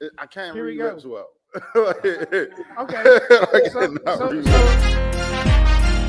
I can't Here we read go. lips well. Okay. I So, cannot so, read so lips.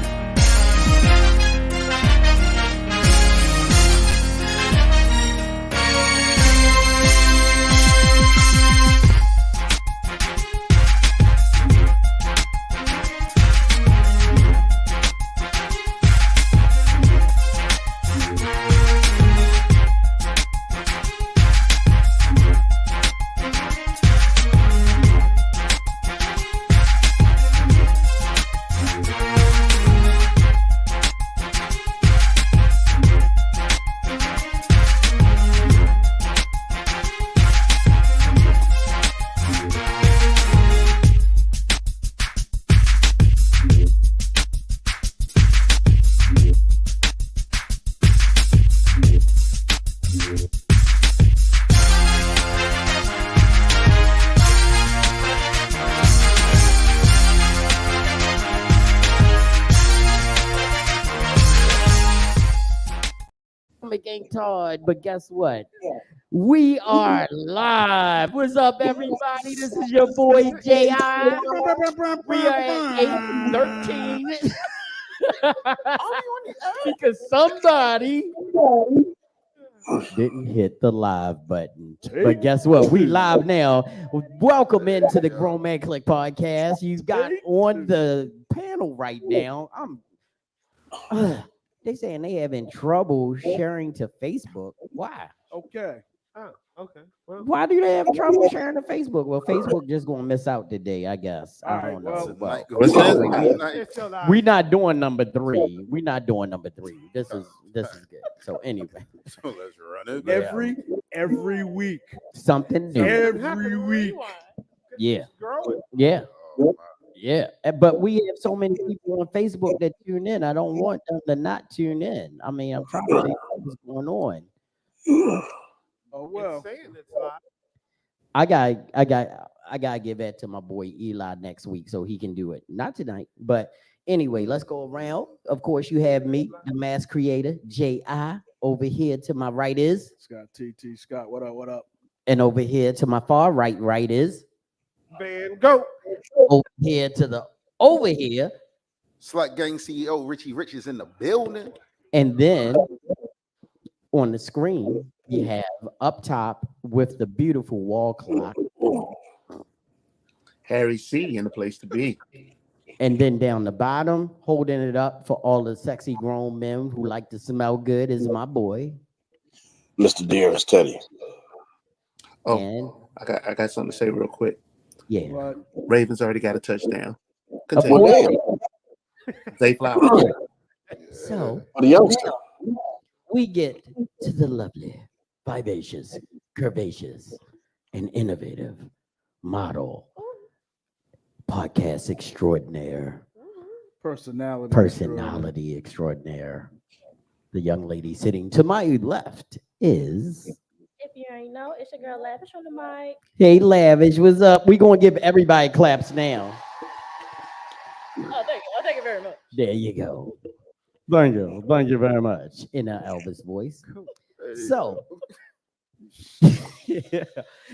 Ain't Todd, but guess what? We are live. What's up, everybody? This is your boy J.I. We are at 8:13 because somebody didn't hit the live button. But guess what? We live now. Welcome into the Grown Man Clique podcast. You've got on the panel right now. They saying they having trouble sharing to Facebook. Why? okay. Oh, okay. Well, Why do they have trouble sharing to Facebook? Well, Facebook just gonna miss out today, I guess. I don't know. Well, it's still live. We're not doing number 3. We're not doing number 3. This is good. So anyway, so let's run it. Every week. something new. Every week. Yeah. Growing. Yeah. Oh, Yeah. But we have so many people on Facebook that tune in. I don't want them to not tune in. I mean, I'm trying to see what's going on. Oh well. It's saying it's live. I gotta give that to my boy Eli next week so he can do it. Not tonight, but anyway, let's go around. Of course, you have me, the mass creator, J.I. Over here to my right is, Scott TT Scott, what up? What up? and over here to my far right is, Van Go. over here to the over here, Slack Gang CEO Richie Rich is in the building. and then on the screen you have up top with the beautiful wall clock, Harry C in the place to be. and then down the bottom, holding it up for all the sexy grown men who like to smell good, is my boy. Mr. Dearest Teddy. Oh, And I got something to say real quick. yeah, What? Ravens already got a touchdown. of Continue. course. Zay Flowers. So For the youngster. we get to the lovely, vivacious, curvaceous, and innovative model podcast extraordinaire, personality extraordinaire. The young lady sitting to my left is, If you ain't know, it's your girl Lavish on the mic. hey Lavish, what's up? We gonna give everybody claps now. Oh, thank you. Oh, thank you very much. There you go. Thank you very much. In our Elvis voice. So,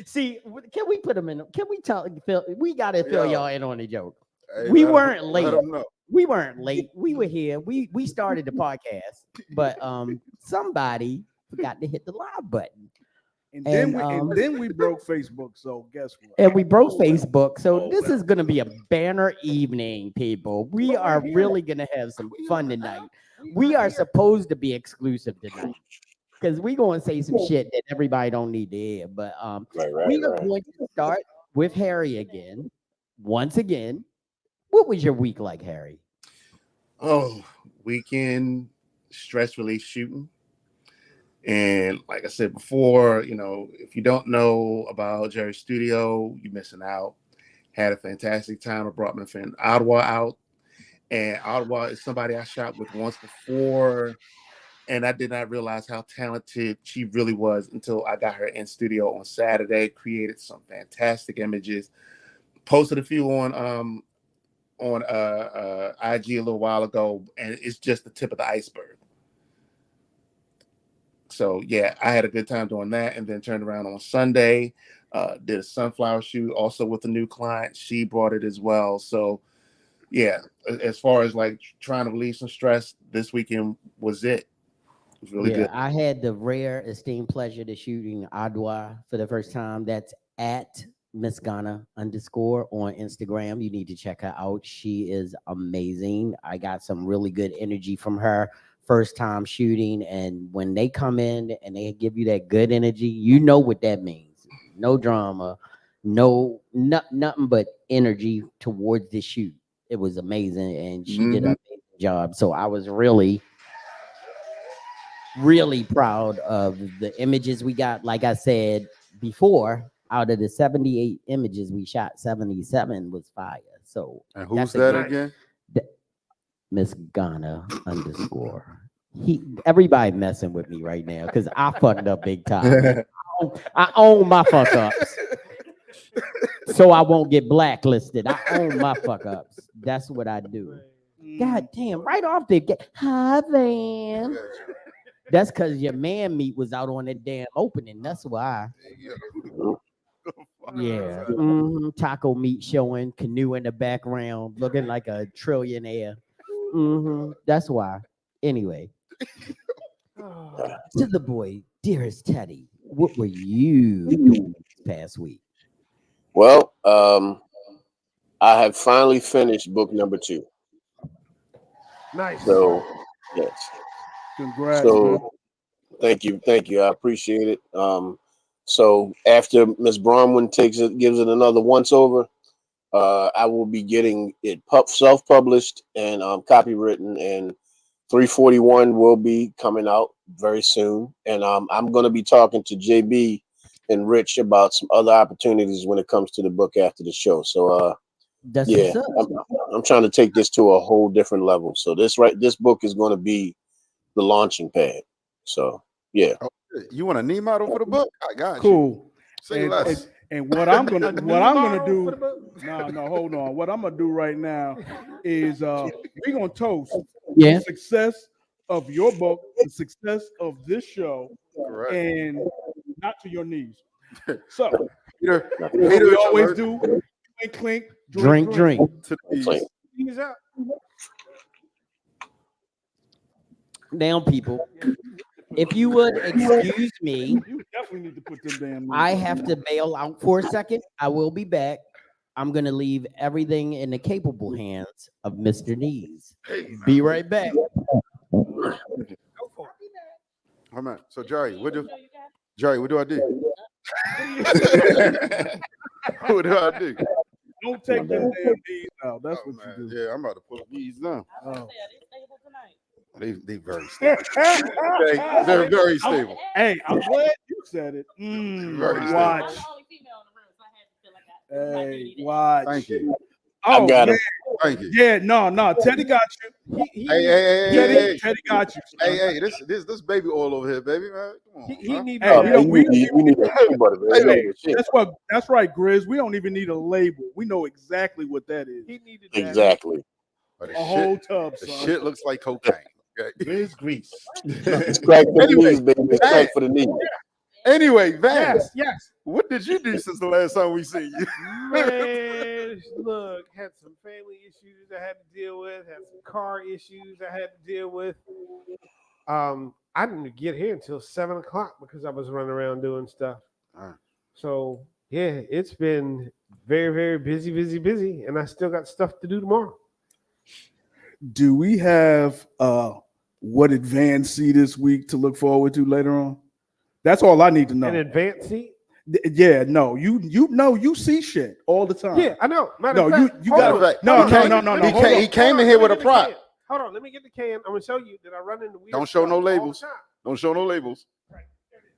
see, can we put them in? Can we tell? We gotta fill y'all in on the joke. Hey, We let weren't him- late. Let 'em know. We weren't late. We were here. We started the podcast, but somebody forgot to hit the live button, And then And, then we broke Facebook. So guess what? and we broke Facebook. So Oh, this well. is gonna be a banner evening, people. We Well, are we're here. really gonna have some We fun on the tonight. app. We are here. supposed to be exclusive tonight because we're gonna say some shit that everybody don't need to hear. But we are going to start with Harry again. Once again, what was your week like, Harry? Oh, weekend stress relief shooting. And like I said before, if you don't know about Jerry's studio, you're missing out. Had a fantastic time. I brought my friend Ottawa out. And Ottawa is somebody I shot with once before. And I did not realize how talented she really was until I got her in studio on Saturday, created some fantastic images, posted a few on IG a little while ago, and it's just the tip of the iceberg. So yeah, I had a good time doing that, and then turned around on Sunday, Did a sunflower shoot also with a new client. She brought it as well. So yeah, as far as like trying to relieve some stress, this weekend was it. It was really good. I had the rare esteemed pleasure to shooting Adwa for the first time. That's at Miss Ghana _ on Instagram. You need to check her out. She is amazing. I got some really good energy from her first time shooting. And when they come in and they give you that good energy, you know what that means. No drama, nothing but energy towards the shoot. It was amazing. And she did an amazing job. So I was really proud of the images we got. Like I said before, out of the 78 images we shot, 77 was fire. So And who's that again? Miss Ghana _ everybody messing with me right now because I fucked up big time. I own my fuck ups. So I won't get blacklisted. I own my fuck ups. That's what I do. God damn, right off the get. Hi, Van. That's because your man meat was out on that damn opening. That's why. Yeah. Taco meat showing, canoe in the background, looking like a trillionaire. That's why. Anyway. To the boy, dearest Teddy, what were you doing this past week? Well, I have finally finished book number 2. Nice. So, yes. Congrats. Man. So, thank you. I appreciate it. So after Miss Bronwyn gives it another once over, I will be getting it self-published and copywritten, and 341 will be coming out very soon. And I'm going to be talking to JB and Rich about some other opportunities when it comes to the book after the show. So That's yeah, I'm trying to take this to a whole different level. So this book is going to be the launching pad. So yeah. Oh, you want a knee model for the book? I got you. Cool. Say less. And what I'm gonna do. No, hold on. What I'm gonna do right now is we're gonna toast the success of your book, the success of this show, Correct. and not to your knees. So Peter, what we always do, clink, drink. to the He's out. Now, people, if you would excuse me, You definitely need to put them damn. I have to bail out for a second. I will be back. I'm going to leave everything in the capable hands of Mr. Knees. Be right back. Go for it. Hold on. So Jerry, what do I do? What do I do? Don't take them damn knees out. That's what you do. Yeah, I'm about to put these down. Oh. They very stable. They're very stable. Hey, I'm glad you said it. Very Watch. Hey, watch. Thank you. Oh, I got yeah. him. Thank you. Yeah, no. Teddy got you. Hey. Teddy got you. son. Hey, this baby oil over here, baby, man. Come on. He need Hey, Oh, you know, we need that peanut butter, man. Hey, that's right, Grizz. We don't even need a label. We know exactly what that is. He needed that. Exactly. But A whole tub, the son. shit looks like cocaine. Okay. Where's Grease? It's crack for the knees, baby. It's crack for the knees. Anyway, Van, Yes. what did you do since the last time we seen you? Man, look, had some family issues I had to deal with, had some car issues I had to deal with. I didn't get here until 7:00 because I was running around doing stuff. So yeah, it's been very, very busy, and I still got stuff to do tomorrow. Do we have what did Van see this week to look forward to later on? That's all I need to know. An advance seat? Yeah, no, you know you see shit all the time. Yeah, I know. No, you got no. He came in here with a prop. Hold on, let me get the can. I'm gonna show you that I run into weird Don't show no stuff all the labels. time. Don't show no labels. Right, there it is.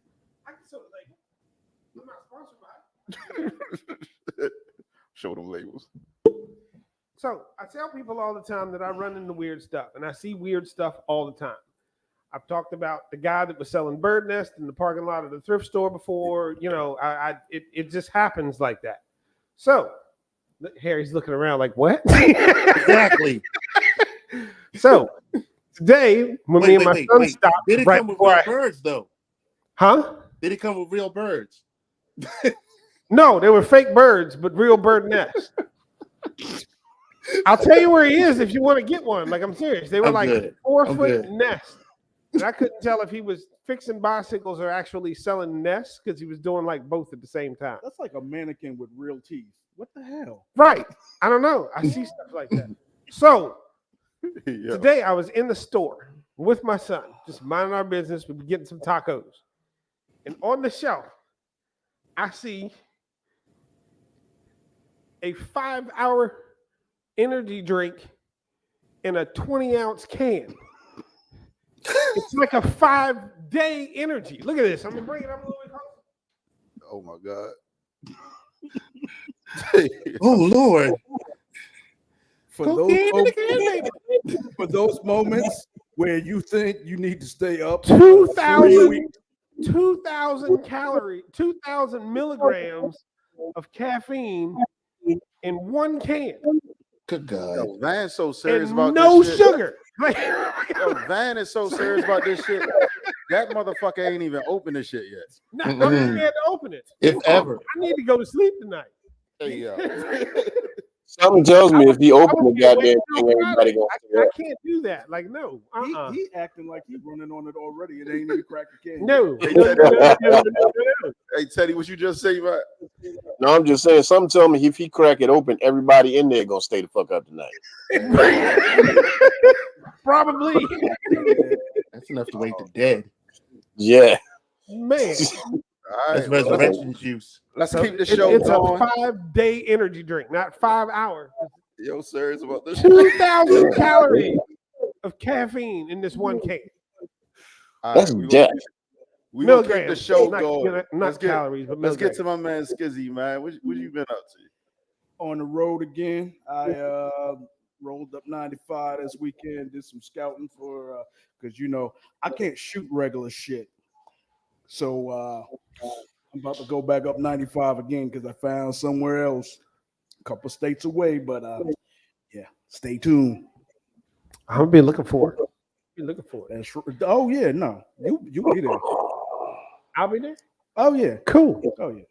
I can show the label. I'm not sponsored by it. Show them labels. So I tell people all the time that I run into weird stuff, and I see weird stuff all the time. I've talked about the guy that was selling bird nest in the parking lot of the thrift store before. You know, it just happens like that. So Harry's looking around like, what? Exactly. So today, when me and my son stopped, Did it right come with before real birds though? huh? Did it come with real birds? No, they were fake birds, but real bird nests. I'll tell you where he is if you want to get one. Like, I'm serious. They were I'm like good. 4-foot good. nests. And I couldn't tell if he was fixing bicycles or actually selling nests because he was doing like both at the same time. That's like a mannequin with real teeth. What the hell? Right. I don't know. I see stuff like that. So Yo. today I was in the store with my son, just minding our business. We were getting some tacos. And on the shelf, I see a 5-hour energy drink in a 20-ounce can. It's like a 5-day energy. Look at this. I'm gonna bring it up a little bit closer. Oh my God. Oh Lord. For those moments where you think you need to stay up 2,000 calories, 2,000 milligrams of caffeine in one can. Good God. Yo, Van's so serious And about no this shit. sugar. Yo, Van is so serious about this shit. That motherfucker ain't even opened this shit yet. I'm scared to open it. If ever. I need to go to sleep tonight. Hey, yo. Something tells me if he opened the I would goddamn wait till thing, everybody Friday. gonna see I that. can't do that. Like, no. He acting like he's running on it already. It ain't even cracked the can. No. Hey, Teddy, what you just say about? No, I'm just saying. Something tell me if he crack it open, everybody in there gonna stay the fuck up tonight. Probably. That's enough to wake the dead. Yeah. Man. All That's right, well, resurrection juice. let's keep the show It's going. a 5-day energy drink, not 5 hours. Yo, serious about this shit. 2,000 calories of caffeine in this one can. All That's we death. We gonna keep the Milligrams. show not, going. Not calories, but Let's get milligrams. to my man Skizzy, man. What you been up to? On the road again. I rolled up 95 this weekend, did some scouting for because I can't shoot regular shit. So I'm about to go back up 95 again because I found somewhere else, a couple states away. But yeah, stay tuned. I'm gonna be looking for it. Be looking for it. Oh yeah, no, you be there. I'll be there. Oh yeah, Cool. oh yeah.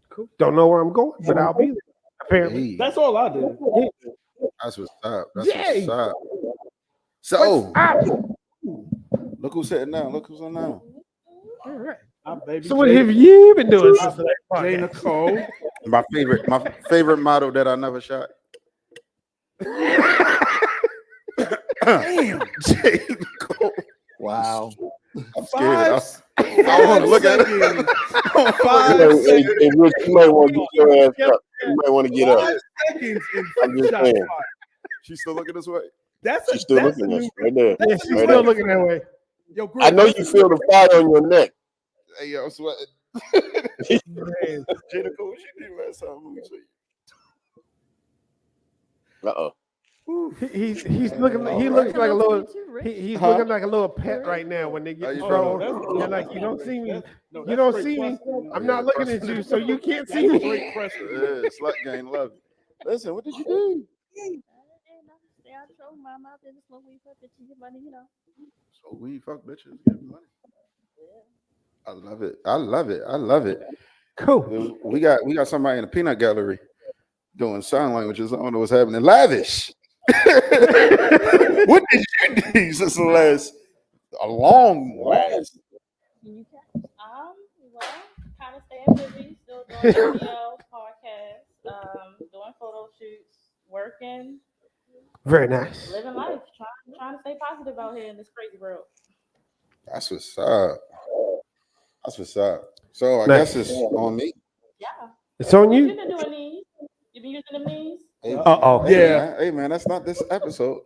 Cool. Don't know where I'm going, but I'll be there. Apparently. Hey, That's all I did. that's what's up. That's Yay. what's up. So, Ah, look who's sitting down. Look who's on now. all right. Baby So what have you been doing since the last Jay podcast? Nicole. My favorite model that I never shot. Damn. Jay Nicole. Wow. I'm scared. I don't want to look at it. Hey, Rich, you might want to get your ass up. You might want to get up. 5 seconds and I'm just shot saying. fired. She's still looking this way. That's She's still looking at you right there. Yeah, she's Right still there. looking that way. Yo, I know you feel the fire on your neck. Hey, yo, I'm sweating. Man. Jay Nicole, what you did last time? Let me see. Uh-oh. He's looking. He looks like a little. He's looking like a little pet right now when they get you thrown. know? You're like, you don't see me. No, You that's don't straight see me. pressure. I'm Yeah, not looking at you, so you can't see me. Straight pressure. Yeah, slut gang, love you. Listen, what did you do? Stay out of trouble, mama. I've been smoke weed for 15 money, So we fuck bitches, get money. I love it. I love it. I love it. Cool. We got somebody in the peanut gallery doing sign languages. I don't know what's happening. Lavish. What did you do since the last a long last? Well, kind of staying busy, still doing video, podcasts, doing photo shoots, working, Very nice. living life, trying to stay positive out here in this crazy world. That's what's up. That's what's up. So I Nice. guess it's on me. Yeah. It's on You've you. been doing these. You've been using them knees. Hey, Uh-oh. hey, Yeah. man. Hey man, that's not this episode.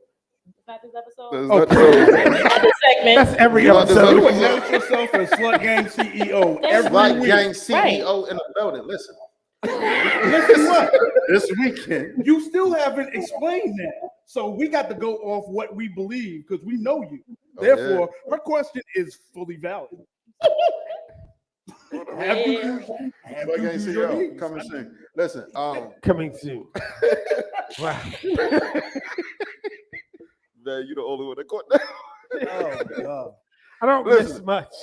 It's not this episode. That's Oh, not This segment. That's every Not this episode. You episode. announce yourself as Slut Gang CEO every Slut week. gang CEO in the building. Listen, Listen what? this weekend. You still haven't explained that. So we got to go off what we believe because we know you. Oh, Therefore, her question is fully valid. Have you used Slut gang used your CEO knees? coming soon. Listen, Coming soon. Wow. man, you the only one that caught that. Oh, God. I don't Listen. miss much.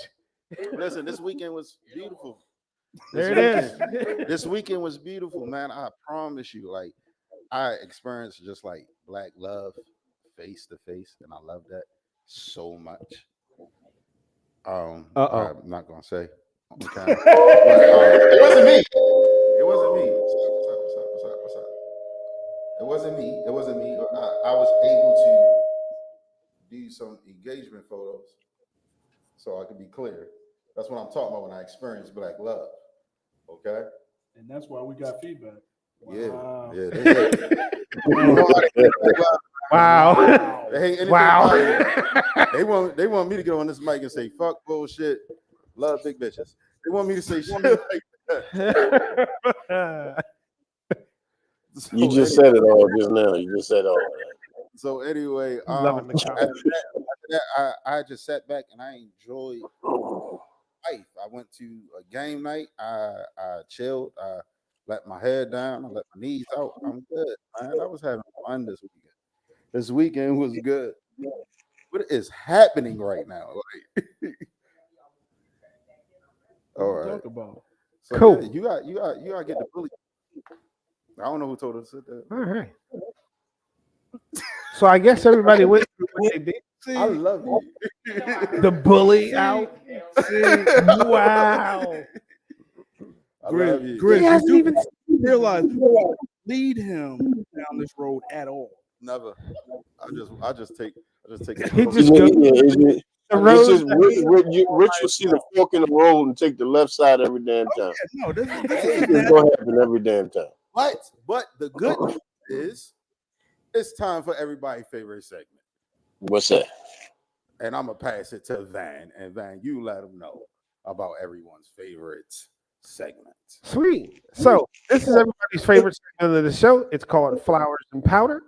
Listen, this weekend was beautiful. There it is. This weekend was beautiful, man. I promise you. Like, I experienced just like black love face to face, and I love that so much. Uh-oh. I'm not gonna say. Okay. It wasn't me. It wasn't me. What's up? It wasn't me. It wasn't me. I was able to do some engagement photos, so I could be clear. That's what I'm talking about when I experience black love. Okay. And that's why we got feedback. Wow. Yeah. Wow. They hate anything Wow. positive. They want me to get on this mic and say fuck bullshit, love big bitches. They want me to say shit like that. You just said it all just now. You just said all that. So anyway, Loving the after that, I just sat back and I enjoyed life. I went to a game night. I chilled. I let my head down. I let my knees out. I'm good, man. I was having fun this weekend. This weekend was good. What is happening right now? Like, all right. Talk about. So Cool. yeah, you got to get the bully. I don't know who told us to sit there. All right. So I guess everybody went through what they did. See, I love you. The bully out. Wow. I love you. Grizz, He hasn't you even realize you lead him down this road at all. Never. I just take. He just goes the road. Rich will see the fork in the road and take the left side every damn time. No, this It's is gonna happen every damn time. But the good news is it's time for everybody's favorite segment. What's that? And I'm gonna pass it to Van. And Van, you let them know about everyone's favorite segment. Sweet. So this is everybody's favorite segment of the show. It's called Flowers and Powder.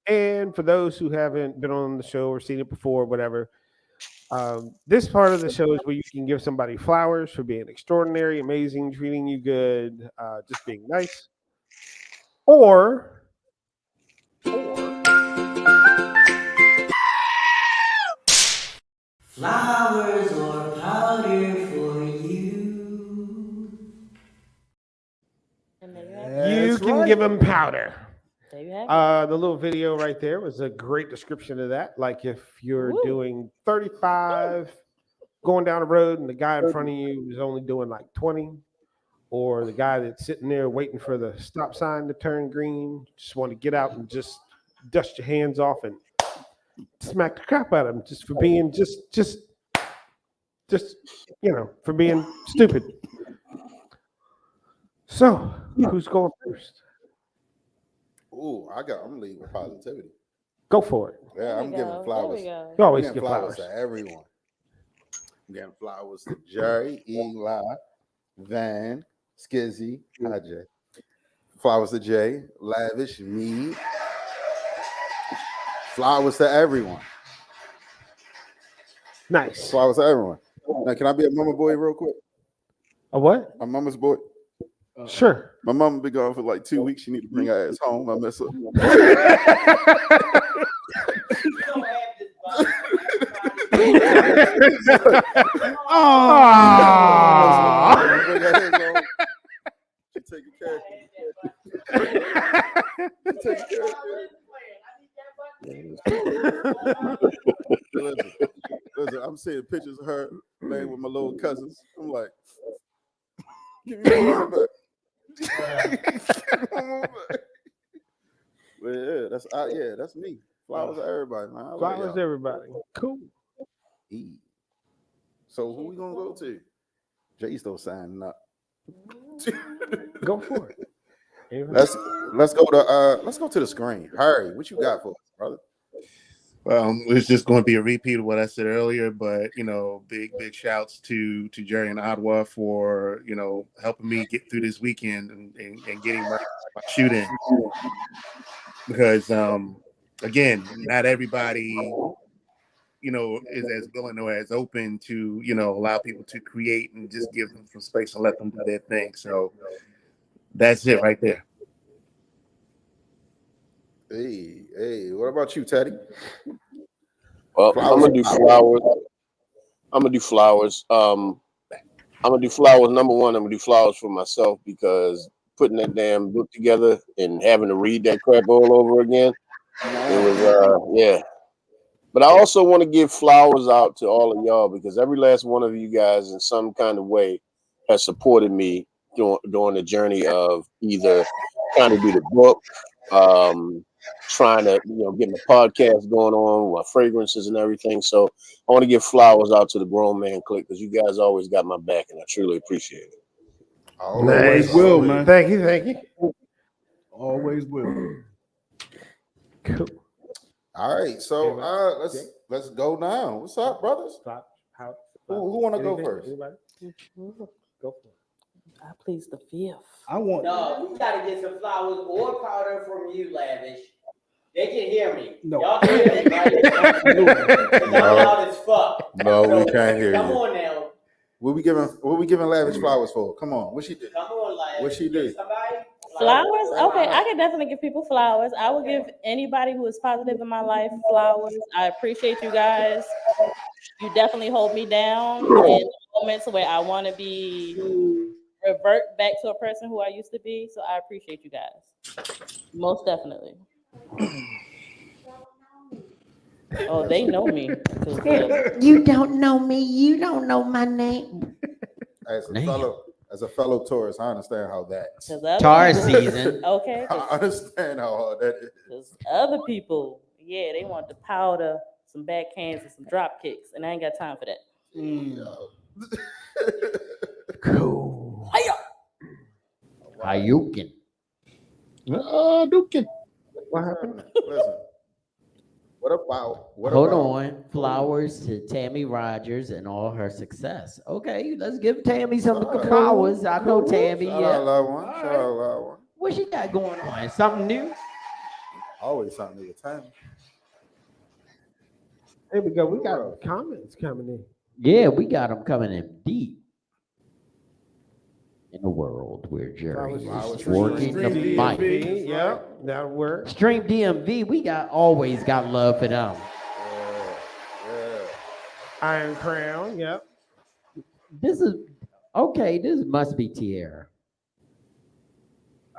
And for those who haven't been on the show or seen it before, whatever, this part of the show is where you can give somebody flowers for being extraordinary, amazing, treating you good, just being nice, or Flowers or powder for you. And there you have it. you can give them powder. There you have it. The little video right there was a great description of that. Like if you're doing 35 going down the road and the guy in front of you is only doing like 20, or the guy that's sitting there waiting for the stop sign to turn green, just want to get out and just dust your hands off and smack the crap out of him just for being just for being stupid. So who's going first? Ooh, I'm leading with positivity. Go for it. Yeah, I'm giving flowers. There we You go. always I'm give giving flowers. to everyone. I'm giving flowers to Jerry, Eli, Van, Skizzy, hi Jay. Flowers to Jay, Lavish, me. Flowers to everyone. Nice. Flowers to everyone. Now, can I be a mama boy real quick? A what? A mama's boy. Sure. My mama been gone for like 2 weeks. She need to bring her ass home. I miss her. Bring her ass home. She taking care of me. She taking care of me. Listen, I'm seeing pictures of her playing with my little cousins. I'm like, give me my mama back. Well, yeah, that's me. Flowers to everybody, man. Flowers to everybody. Cool. So who we gonna go to? Jay still signing up. Go for it. Let's go to the screen. Harry, what you got for us, brother? Well, it's just going to be a repeat of what I said earlier, but big shouts to Jerry and Ottawa for helping me get through this weekend and getting my shoot in, because again, not everybody is as willing or as open to allow people to create and just give them some space and let them do their thing. So that's it right there. Hey, what about you, Teddy? Well, I'm gonna do flowers. I'm gonna do flowers. Number one, I'm gonna do flowers for myself because putting that damn book together and having to read that crap all over again, it was yeah. But I also want to give flowers out to all of y'all because every last one of you guys in some kind of way has supported me during the journey of either trying to do the book, trying to get my podcast going on, my fragrances and everything. So I want to give flowers out to the Grown Man Clique because you guys always got my back and I truly appreciate it. Always will, man. Thank you. Always will. Cool. All right, so let's go now. What's up, brothers? Who want to go first? Anybody? Go for it. I please the fifth. I want. No, we gotta get some flowers or powder from you, Lavish. They can hear me. No. Y'all can hear me, right? I'm loud as fuck. No, we can't hear Come you. on now. What we giving Lavish flowers for? Come on, what she did? Come on, Lavish. What she did? Somebody? Flowers? Okay, I can definitely give people flowers. I will give anybody who is positive in my life flowers. I appreciate you guys. You definitely hold me down in moments where I want to revert back to a person who I used to be. So I appreciate you guys. Most definitely. Oh, they know me. You don't know me. You don't know my name. As a fellow tourist, I understand how that. Tar season. Okay. I understand how hard that is. Because other people, yeah, they want the powder, some backhands, and some drop kicks, and I ain't got time for that. Cool. Hayukin. Dukin. What happened? Listen. Hold on. Flowers to Tammy Rogers and all her success. Okay, let's give Tammy some flowers. I know Tammy. Shout out loud one. What she got going on? Something new? Always something new with Tammy. Here we go. We got comments coming in. Yeah, we got them coming in deep. In a world where Jerry is working the mic. Yeah, that'll work. Stream DMV, we always got love for them. Yeah. Iron Crown, yep. This must be Tierra.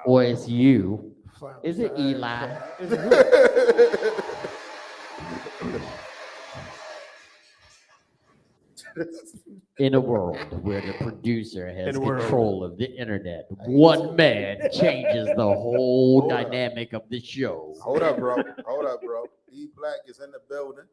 Or it's you. Is it Eli? In a world where the producer has control of the internet, one man changes the whole dynamic of the show. Hold up, bro. E Black is in the building.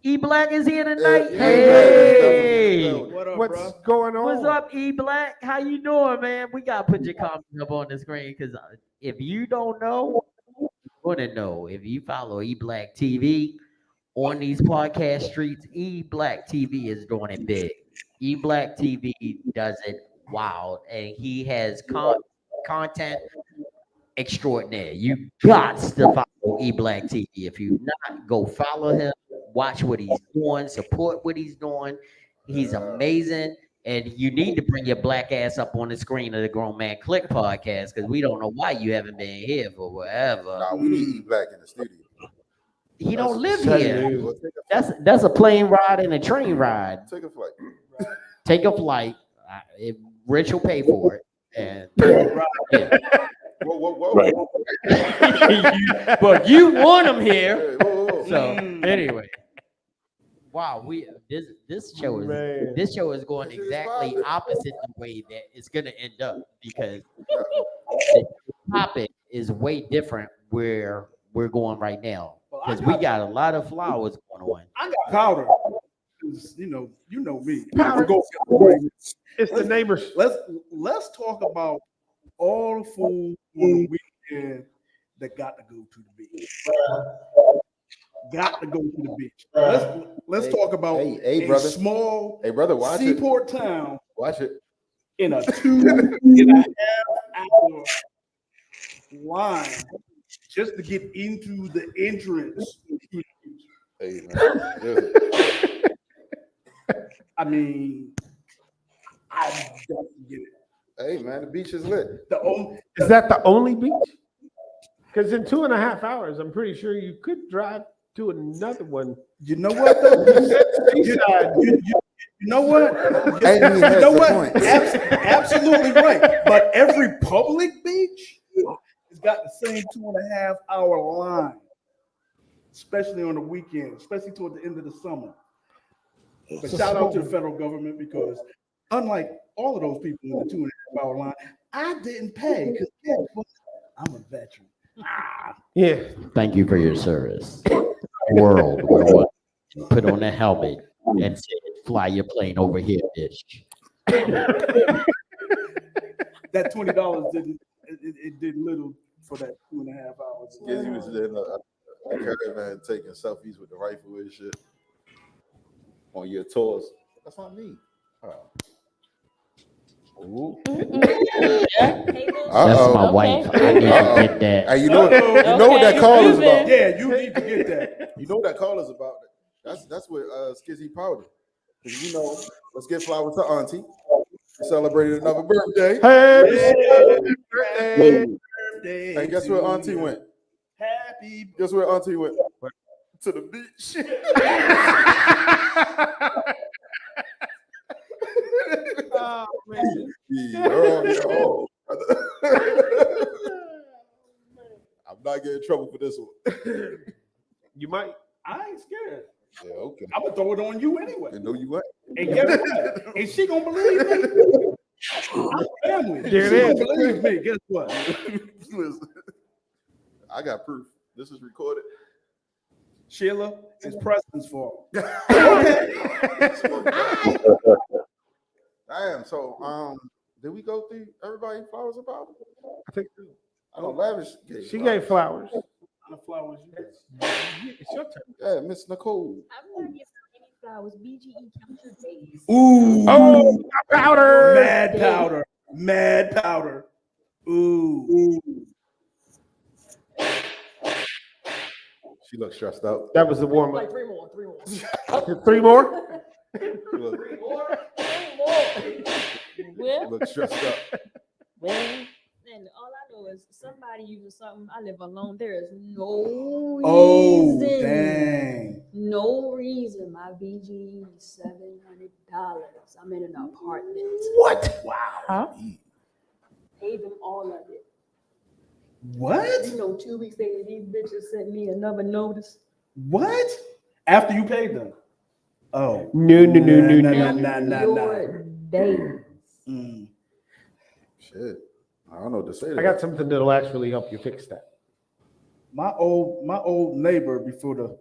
E Black is here tonight. Hey, What up, What's bro? going on? What's up, E Black? How you doing, man? We gotta put your comments up on the screen because if you don't know, you're gonna know. If you follow E Black TV on these podcast streets, E Black TV is doing it big. E Black TV does it wild, and he has content extraordinaire. You got to follow E Black TV. If you not, go follow him. Watch what he's doing. Support what he's doing. He's amazing. And you need to bring your black ass up on the screen of the Grown Man Clique podcast because we don't know why you haven't been here for whatever. Nah, we need E Black in the studio. He don't live here. That's a plane ride and a train ride. Take a flight. Take a flight. If Rich will pay for it. And yeah. Whoa. Right. But you want him here. Hey, whoa. So anyway. Wow, this show is going exactly opposite the way that it's gonna end up because the topic is way different where we're going right now. Because we got a lot of flowers going on. I got powder. You know me. Powder. Go It's the neighbors. Let's talk about all the food on the weekend that got to go to the beach. Got to go to the beach. Let's talk about a brother. Small watch seaport town. Watch it. In a 2.5 hour line just to get into the entrance. Hey, man. I mean, I don't get it. Hey, man, the beach is lit. Is that the only beach? Because in 2.5 hours, I'm pretty sure you could drive to another one. You know what though? You know what? Amy has You know the what? point. Absolutely right. But every public beach has got the same 2.5 hour line, especially on the weekend, especially toward the end of the summer. But shout out to the federal government because unlike all of those people in the 2.5 hour line, I didn't pay because I'm a veteran. Yeah. Thank you for your service. World War I. Put on a helmet and said, "Fly your plane over here, bitch." That $20 didn't it did little for that 2.5 hours. Because he was in a caravan taking selfies with the rifle and shit on your tours. That's not me. Ooh. That's my wife. I need to get that. Hey, you know what that call is about. Yeah, you need to get that. You know what that call is about. That's what Skizzy Powder. Because you know, let's get flowers to Auntie. We celebrated another birthday. Happy Birthday. Hey, guess where Auntie went? Happy. Guess where Auntie went? To the beach. Oh, man. Yo. I'm not getting in trouble for this one. You might. I ain't scared. Yeah, okay. I'm gonna throw it on you anyway. And know you what? And guess what? Is she gonna believe me? I'm family. There it She is. gonna believe me. Guess what? Listen, I got proof. This is recorded. Sheila, it's Preston's fault. Damn. So, did we go through everybody flowers and powder? I think I know Lavish. she gave flowers. The flowers. It's your turn. Yeah, Miss Nicole. I'm not giving any flowers. BGE counter days. Ooh. Oh, powder. Mad powder. Mad powder. Ooh. She looks stressed out. That was the warm up. Like three more. 3 more? She Well, looks stressed out. well, and all I know is somebody using something. I live alone. There is no Oh, reason. dang. No reason. My BGE is $700. I'm in an apartment. What? Wow. Huh? Pay them all of it. What? You know, 2 weeks later, these bitches sent me another notice. What? After you paid them? Oh. No. Your days. Mm. Shit. I don't know what to say. To I got something that'll actually help you fix that. My old neighbor before the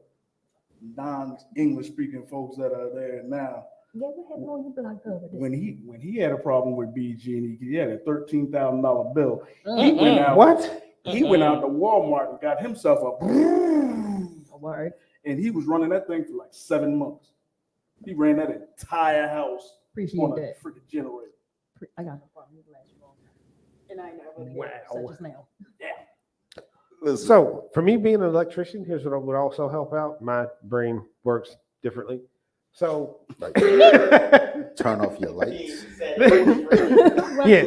non-English speaking folks that are there now, Yeah, what happened on you blocked over this? when he had a problem with BG and he had a $13,000 bill, he went out. What? He went out to Walmart and got himself a Word. and he was running that thing for like 7 months. He ran that entire house Appreciate on a that. freaking generator. I got no problem with last long. And I ain't never really Wow. such as now. Listen, So, for me being an electrician, here's what would also help out. My brain works differently. So, like, turn off your lights. yeah,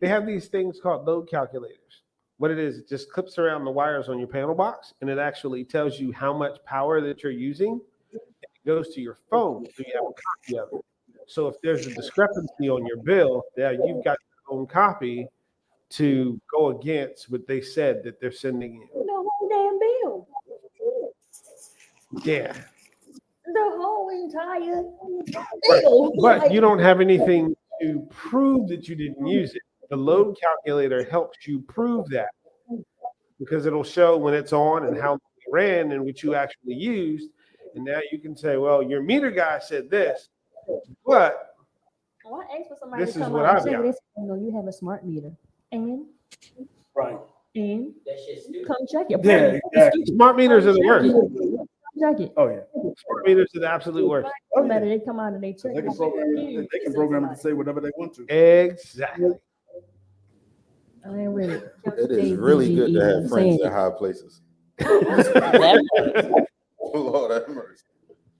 they have these things called load calculators. What it is, it just clips around the wires on your panel box, and it actually tells you how much power that you're using. It goes to your phone, so you have a copy of it. So if there's a discrepancy on your bill, yeah, you've got your own copy to go against what they said that they're sending you. The whole damn bill. Yeah, The whole entire bill. but you don't have anything to prove that you didn't use it. The load calculator helps you prove that because it'll show when it's on and how long it ran and what you actually used. And now you can say, well, your meter guy said this, but Well, I asked for somebody this to is come what out and I've check got. this. You know, you have a smart meter. And Right. come check it. Yeah, exactly. smart meters are the worst. Check it. Oh yeah. Smart meters are the absolute worst. Oh, yeah. They come out and they check They can it. program it to say whatever they want to. Exactly. I ain't with it. It is really good to have friends in high places. Lord have mercy.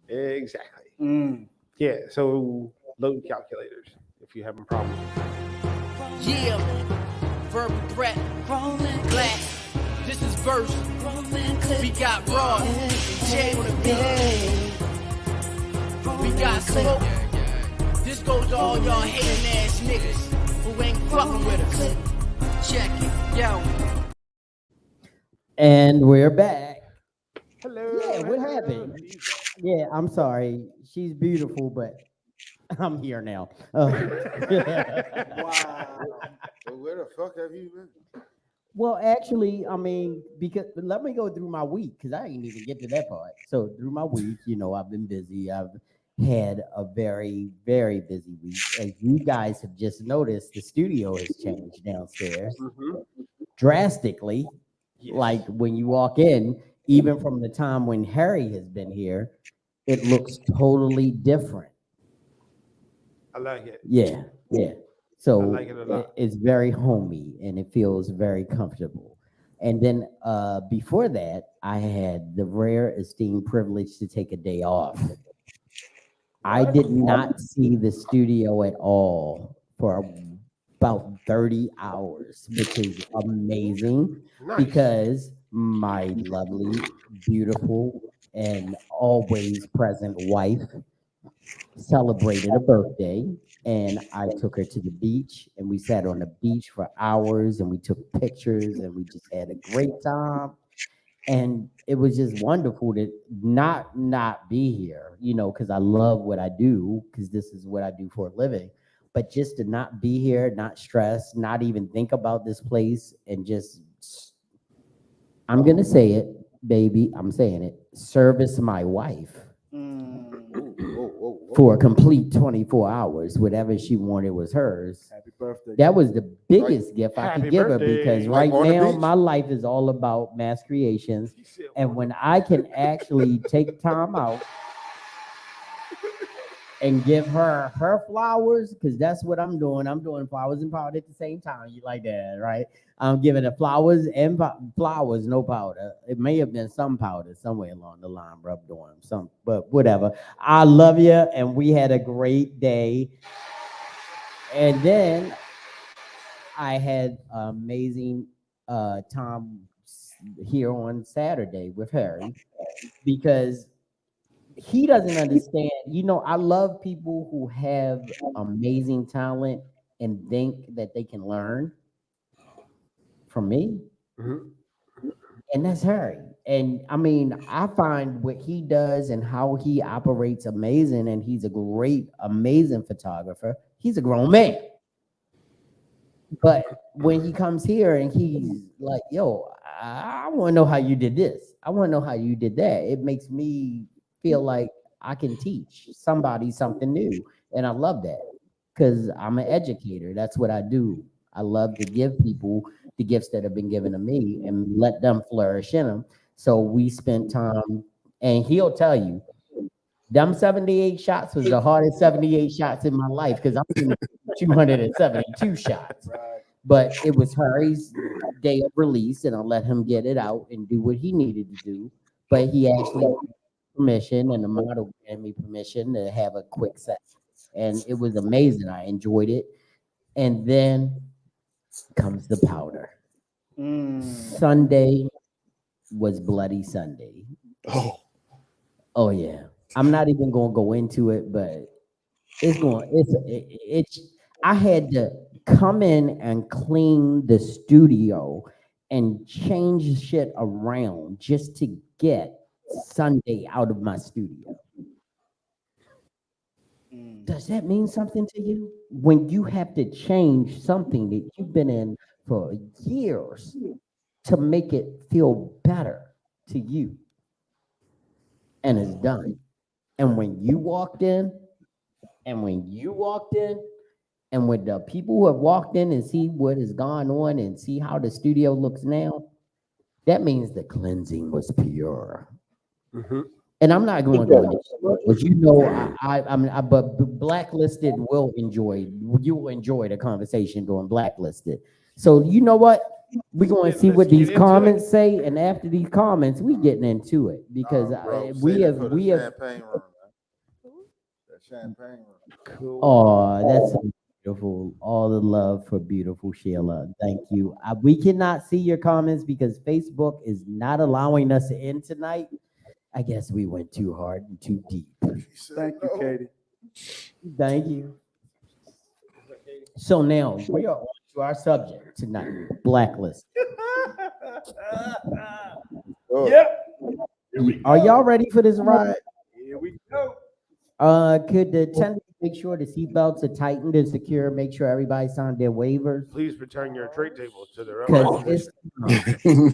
Exactly. Mm. Yeah. So load calculators if you're having problems. Yeah, verbal threat, black. This is verse. We got Raw, Jay on the beat. We got Smoke, goes to all y'all hating ass niggas who ain't fucking with us. Check it, yo. And we're back. Hello. Yeah, what happened? Yeah, I'm sorry. She's beautiful, but I'm here now. Wow. So where the fuck have you been? Well, actually, I mean, because let me go through my week because I didn't even get to that part. So through my week, I've been busy. I've had a very, very busy week. As you guys have just noticed, the studio has changed downstairs drastically. Yes. Like when you walk in, even from the time when Harry has been here, it looks totally different. I like it. Yeah, yeah. So I like it a lot. it's very homey and it feels very comfortable. And then before that, I had the rare esteemed privilege to take a day off. I did not see the studio at all for about 30 hours, which is amazing Nice. because my lovely, beautiful, and always present wife celebrated a birthday, and I took her to the beach, and we sat on the beach for hours, and we took pictures, and we just had a great time. And it was just wonderful to not be here, because I love what I do, because this is what I do for a living. But just to not be here, not stress, not even think about this place, and just, I'm gonna say it, baby, I'm saying it, service my wife for a complete 24 hours. Whatever she wanted was hers. Happy birthday. That was the biggest gift I Happy could give her birthday. because Like right on the now beach? my life is all about mass creations. He said, And when I can actually take time out and give her her flowers, because that's what I'm doing. I'm doing flowers and powder at the same time. You like that, right? I'm giving her flowers and flowers, no powder. It may have been some powder somewhere along the line rubbed on some, but whatever. I love you, and we had a great day. And then I had an amazing time here on Saturday with Harry because he doesn't understand. I love people who have amazing talent and think that they can learn from me. Mhm. And that's Harry. And I mean, I find what he does and how he operates amazing. And he's a great, amazing photographer. He's a grown man. But when he comes here and he's like, yo, I want to know how you did this. I want to know how you did that. It makes me feel like I can teach somebody something new. And I love that because I'm an educator. That's what I do. I love to give people the gifts that have been given to me and let them flourish in them. So we spent time, and he'll tell you, them 78 shots was the hardest 78 shots in my life because I'm doing 272 shots. But it was Harry's day of release, and I let him get it out and do what he needed to do. But he actually gave me permission, and the model gave me permission to have a quick set. And it was amazing. I enjoyed it. And then comes the powder. Sunday was Bloody Sunday. Oh yeah. I'm not even gonna go into it, but it's I had to come in and clean the studio and change shit around just to get Sunday out of my studio. Does that mean something to you? When you have to change something that you've been in for years to make it feel better to you, and it's done. And when you walked in, and when the people who have walked in and see what has gone on and see how the studio looks now, that means the cleansing was pure. And I'm not going to go into it, but but Blacklisted will enjoy. You will enjoy the conversation during Blacklisted. So you know what? We're going to see what these comments say, and after these comments, we getting into it because we have. Champagne room, man. That champagne room. Cool. Oh, that's so beautiful. All the love for beautiful Sheila. Thank you. We cannot see your comments because Facebook is not allowing us in tonight. I guess we went too hard and too deep. Thank you, Katie. Thank you. So now we are on to our subject tonight, Blacklist. Yep. Here we Are go. y'all ready for this ride? Here we go. Could the attendants make sure the seatbelts are tightened and secure? Make sure everybody signed their waivers. Please return your tray table to their Because upright it's position.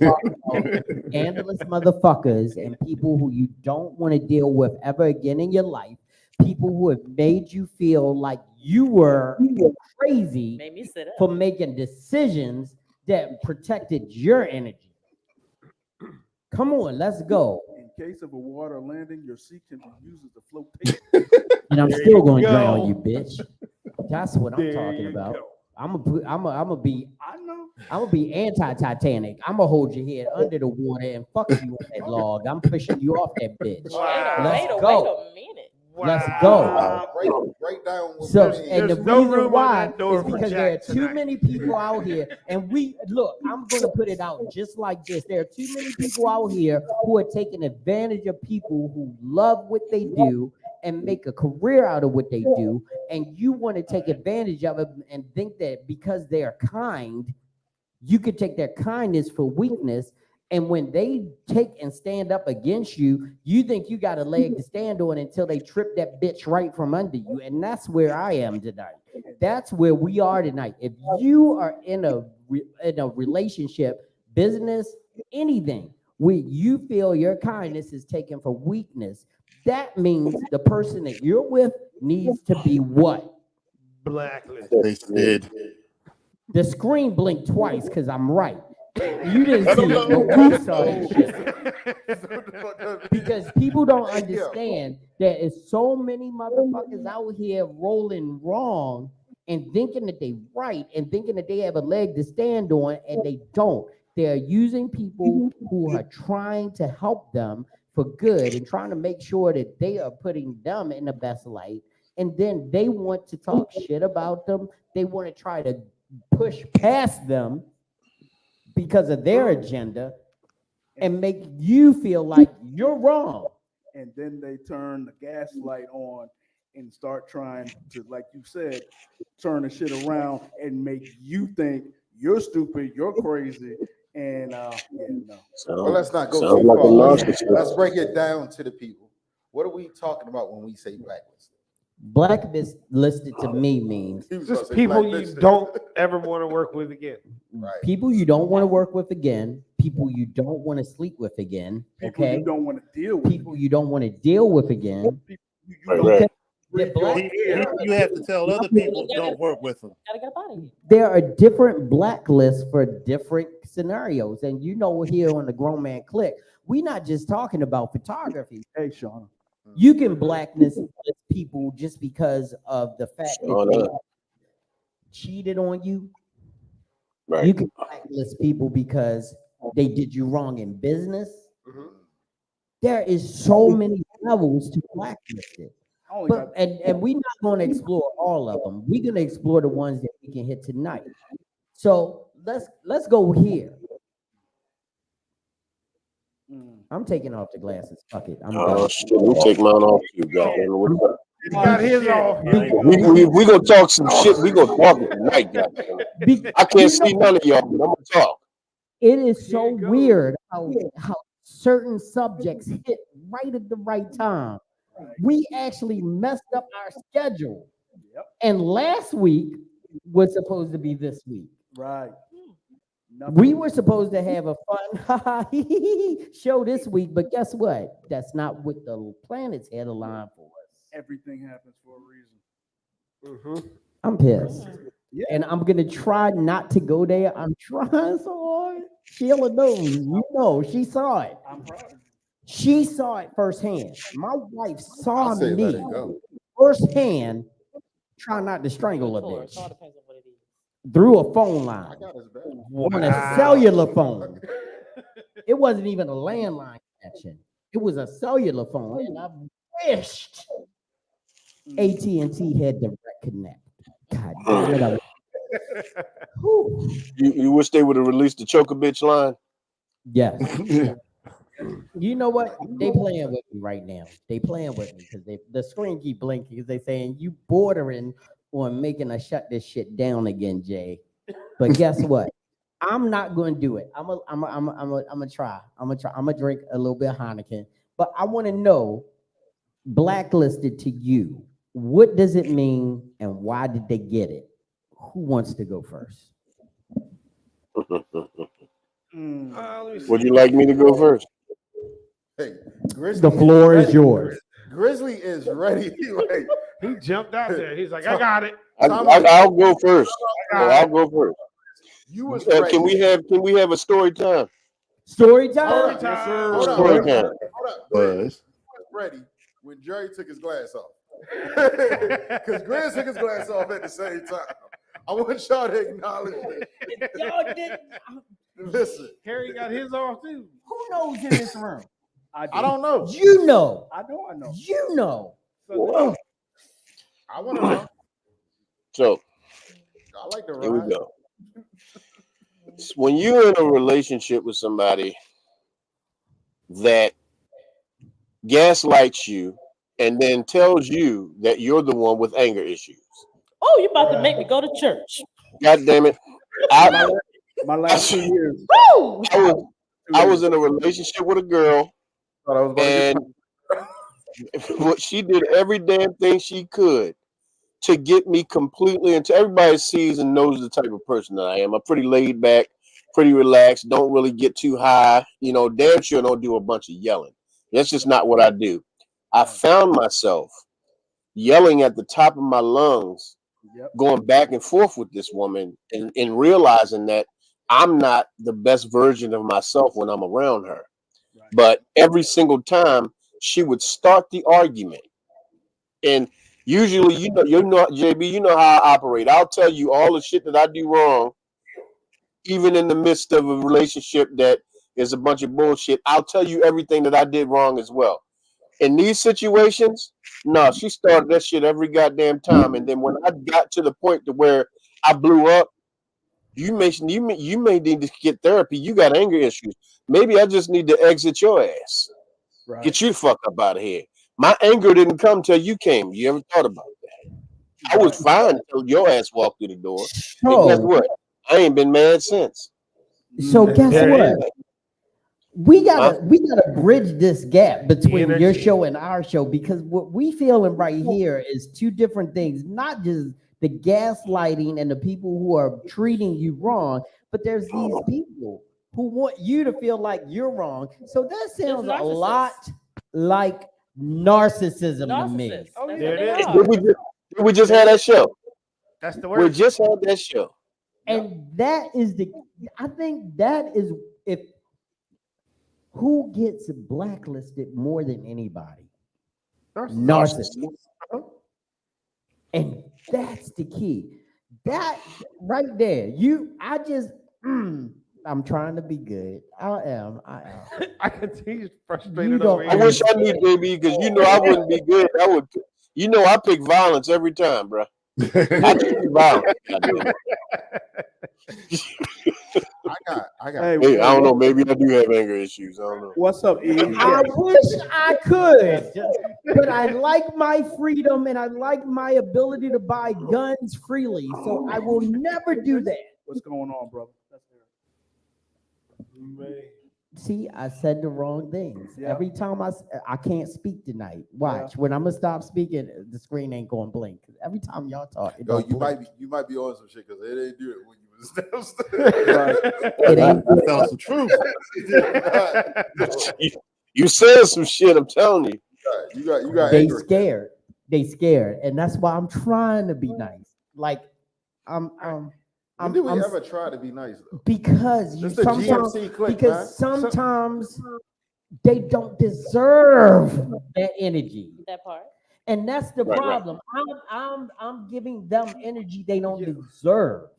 scandalous motherfuckers and people who you don't want to deal with ever again in your life. People who have made you feel like you were crazy Made me sit up. for making decisions that protected your energy. Come on, let's go. In case of a water landing, your seat can be used as a flotation. And I'm There still you going to go. drown you, bitch. That's what I'm There talking you about. go. I'm gonna be I know. anti-Titanic. I'm gonna hold your head under the water and fuck you on that log. I'm pushing you off that bitch. Wow. Let's Wait a go. minute. Let's go. Right down. What So, we and the There's no reason room on why that door is for because there are Jack too tonight. many people out here, and look, I'm gonna put it out just like this. There are too many people out here who are taking advantage of people who love what they do and make a career out of what they do, and you want to take advantage of it and think that because they are kind, you could take their kindness for weakness. And when they take and stand up against you, you think you got a leg to stand on until they trip that bitch right from under you. And that's where I am tonight. That's where we are tonight. If you are in a relationship, business, anything, where you feel your kindness is taken for weakness, that means the person that you're with needs to be what? Blacklisted. The screen blinked twice because I'm right. You didn't see it, but we saw that shit. Because people don't understand there is so many motherfuckers out here rolling wrong and thinking that they right and thinking that they have a leg to stand on, and they don't. They're using people who are trying to help them for good and trying to make sure that they are putting them in the best light. And then they want to talk shit about them. They want to try to push past them because of their agenda and make you feel like you're wrong. And then they turn the gaslight on and start trying to, like you said, turn the shit around and make you think you're stupid, you're crazy, and no. Well, let's not go Sounds too like a far. narcissist. Let's break it down to the people. What are we talking about when we say blacklisted? Blacklisted to me means Just people you don't ever want to work with again. Right. people you don't want to work with again, people you don't want to sleep with again, People okay? you don't want to deal with. People you don't want to deal with again. People you Right, don't right. They're black. You have to tell other people don't work with them. Gotta get up out of here. There are different blacklists for different scenarios. And you know, here on the Grown Man Clique, we're not just talking about photography. Hey, Shauna. You can blacklist people just because of the fact that they cheated on you. Right. You can blacklist people because they did you wrong in business. There is so many levels to blacklist it. I only But got and we're not going to explore all of them. We're going to explore the ones that we can hit tonight. So let's go here. I'm taking off the glasses. Fuck it. I'm Oh done. shit! Let me take mine off. You goddamn. He got his off. We gonna talk some shit. We gonna talk it tonight, goddamn. I can't see none of y'all, but I'm gonna talk. It is so weird how certain subjects hit right at the right time. We actually messed up our schedule. And last week was supposed to be this week. right. We were supposed to have a fun show this week, but guess what? That's not what the planets had aligned for us. Everything happens for a reason. I'm pissed. Yeah. And I'm gonna try not to go there. I'm trying so hard. Sheila knows, you know, she saw it. I'm proud of you. She saw it firsthand. My wife saw I'll say me let it go. firsthand try not to strangle a It all bitch depends on what it is. through a phone I line got his back. on a cellular phone. It wasn't even a landline connection. It was a cellular phone, and I wished AT&T had direct connect. God damn it! Whew. You wish they would have released the choker bitch line. Yes. You know what? They playing with me right now. They playing with me because the screen keep blinking because they saying you bordering on making us shut this shit down again, Jay. But guess what? I'm not going to do it. I'm gonna try. I'm gonna drink a little bit of Heineken. But I want to know, Blacklisted to you, what does it mean and why did they get it? Who wants to go first? Would you like me to go first? Hey, Grizzly. The floor is yours. Grizzly is ready. He jumped out there. He's like, I got it. I'll go first. I'll go first. You was Can we have a story time? Story time. Hold on. Story time. Griz was ready when Jerry took his glass off. Because Griz took his glass off at the same time. I want y'all to acknowledge it. Y'all did. Listen, Harry got his off too. Who knows in this room? I don't know. You know. I know. You know. So I want to know. So I like the ride. here we go. When you're in a relationship with somebody that gaslights you and then tells you that you're the one with anger issues. Oh, you about to make me go to church. God damn it. My last 2 years. Woo! I was in a relationship with a girl, and she did every damn thing she could to get me completely into. Everybody sees and knows the type of person that I am. I'm pretty laid back, pretty relaxed, don't really get too high. Damn sure don't do a bunch of yelling. That's just not what I do. I found myself yelling at the top of my lungs, going back and forth with this woman and realizing that I'm not the best version of myself when I'm around her. Right. But every single time she would start the argument. And usually, JB, you know how I operate. I'll tell you all the shit that I do wrong, even in the midst of a relationship that is a bunch of bullshit. I'll tell you everything that I did wrong as well. In these situations, no, she started that shit every goddamn time. And then when I got to the point to where I blew up, you may need to get therapy. You got anger issues. Maybe I just need to exit your ass. Right. Get you the fuck up out of here. My anger didn't come till you came. You ever thought about that? I was fine until your ass walked through the door. And guess what? I ain't been mad since. So guess what? We gotta bridge this gap between your show and our show, because what we feeling right here is two different things, not just the gaslighting and the people who are treating you wrong, but there's these people who want you to feel like you're wrong. So that sounds a lot like narcissism to me. Oh, yeah, there it is. We just had that show. That's the word. We just had that show. And that is I think that is who gets blacklisted more than anybody? Narcissists. And that's the key. That right there. I'm trying to be good. I am. I continue frustrated over here. I wish I knew, baby, because I wouldn't be good. I pick violence every time, bro. I choose violence. I got. Hey, I don't know. Maybe I do have anger issues. I don't know. What's up, E? I wish I could, but I like my freedom and I like my ability to buy guns freely. So I will never do that. What's going on, brother? See, I said the wrong things. Yeah. Every time I can't speak tonight. Watch, when I'm gonna stop speaking, the screen ain't going to blink. Every time y'all talk, it don't blink. You might be on some shit because it ain't do it when you was downstairs. It ain't. Tell some truth. You said some shit. I'm telling you. You got. They scared. They scared, and that's why I'm trying to be nice. Like When did we ever try to be nice though? Because sometimes man. They don't deserve that energy. That part. And that's the problem. Right. I'm giving them energy they don't deserve.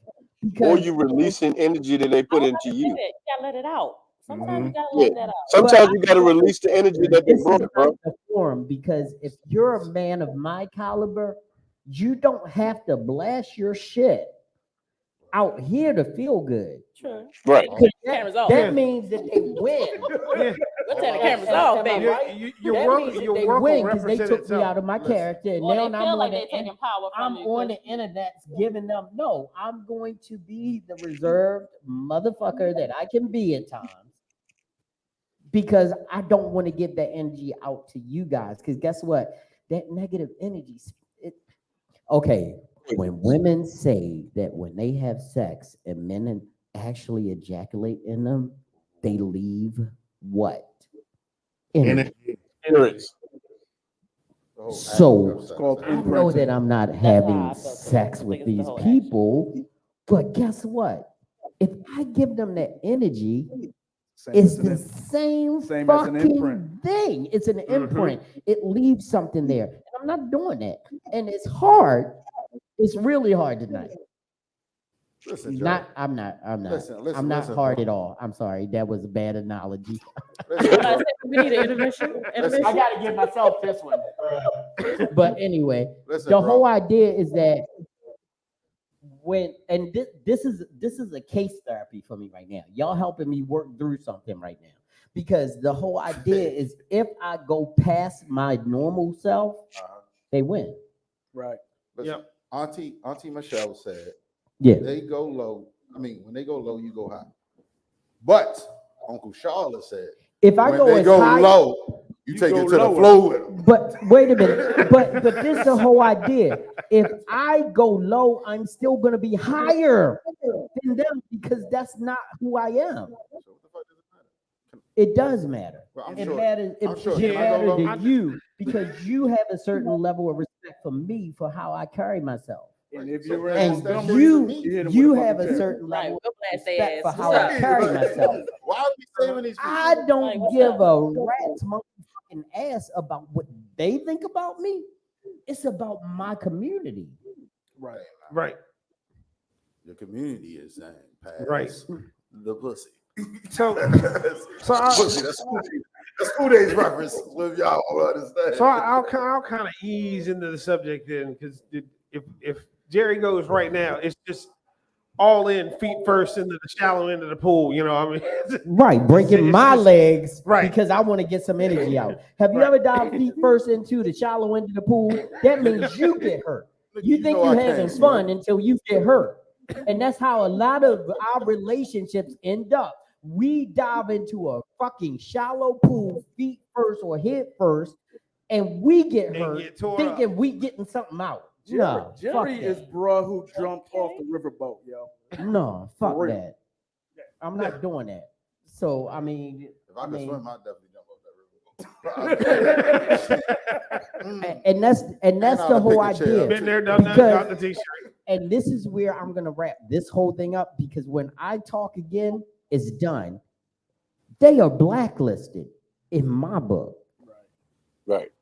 Or you releasing energy that they put into you. You gotta let it out. Sometimes you gotta let that out. Sometimes you gotta release the energy that they brought, bro. Because if you're a man of my caliber, you don't have to blast your shit. out here to feel good. True. Right. Cameras off. That means that they win. Yeah. We'll turn the cameras Am- off, am I baby. right? Your That work, means that your they work will win because they represent took me itself. out of my Listen. character, and Or now they I'm feel like on they're the taking power from I'm you. on the internet's giving them no. I'm going to be the reserved motherfucker that I can be at times because I don't want to give that energy out to you guys. Because guess what? That negative energy. Okay, when women say that when they have sex and men actually ejaculate in them, they leave what? Energy. Spirits. The whole So, act of sex. called I know imprinting. that I'm not how having I feel, too. sex I with think it's the these whole people, but guess what? If I give them that energy, Same it's as an the imp- same same as an fucking imprint. thing. It's an Mhm. imprint. It leaves something there. And I'm not doing that. And it's hard. It's really hard tonight. Listen, Joe. I'm not Listen, hard bro. at all. I'm sorry. That was a bad analogy. Listen, I bro. said we need an intermission. Listen. I gotta give myself this one. But anyway, Listen, the bro. whole idea is that this is a case therapy for me right now. Y'all helping me work through something right now. Because the whole idea is if I go past my normal self, they win. Right. Listen, Yep. Auntie Michelle said, Yeah. they go low. I mean, when they go low, you go high. But Uncle Charlotte said, If I when go they as go high, low, you take go it to the lower. flow with them. but wait a minute. But this is the whole idea. If I go low, I'm still gonna be higher than them because that's not who I am. So what the fuck does it matter? It does matter. Well, I'm It sure. matters. I'm It sure. should Can I go matter low? to you because you have a certain level of respect for me for how I carry myself. And if So you're then in that's that Montgomery, shit to You me. hit 'em you with a have a fucking jab. certain Right, level we'll of blast their respect ass. for What's how I up? carry Like, myself. why are we saving these people? I don't Like, what's give up? a rat's monkey fucking ass about what they think about me. It's about my community. Right. Right. Your community is saying, pass Right. the pussy. So so pussy, that's school days reference. If y'all don't understand. So I'll kind of ease into the subject then, because if Jerry goes right now, it's just all in, feet first into the shallow end of the pool. You know, what I mean, Right, breaking it's my just- legs right. because I want to get some energy out. Have you Right. ever dived feet first into the shallow end of the pool? That means you get hurt. You think know you're I having can't fun swim. until you get hurt. And that's how a lot of our relationships end up. We dive into a fucking shallow pool, feet first or head first, and we get And hurt get tore thinking we getting something out. No, Jerry fuck is that. bruh who jumped off the riverboat, yo. No, fuck real. that. I'm not doing that. So I mean, If I could mean, swim, I'd definitely jump off that river. and that's I'll the whole pick a chair idea. up. Been there, done that, Because- got the t-shirt. And this is where I'm gonna wrap this whole thing up because when I talk again, it's done. They are blacklisted in my book. Right.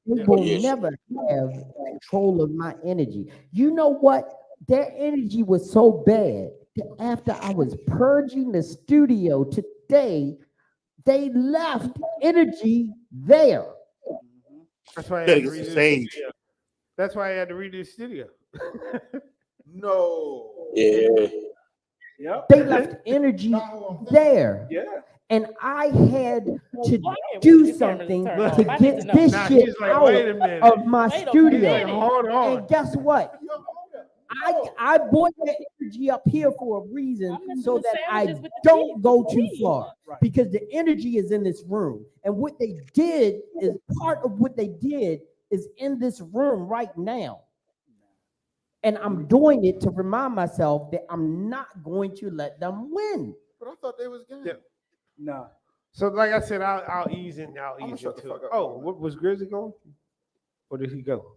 They Yeah. will Yes. never have control of my energy. You know what? Their energy was so bad that after I was purging the studio today, they left energy there. That's why I Yeah, had to it's a redo the stage. studio. That's why I had to redo the studio. No. Yeah. Yep. They left energy there. Yeah. And I had to Why can't do we- these cameras something turned off? to I need get to know. this Nah, shit he's like, out wait a minute. of my Wait a studio. minute. Hold on. And guess what? I brought that energy up here for a reason I'm just so doing that I sandwiches with the don't cheese. go What too you mean? far Right. because the energy is in this room. And what they did is part of what they did is in this room right now. And I'm doing it to remind myself that I'm not going to let them win. But I thought they was good. Yeah. Nah. So like I said, I'll ease in. I'll I'ma ease shut the into it. fuck up. Oh, what was Grizzly going? Or did he go?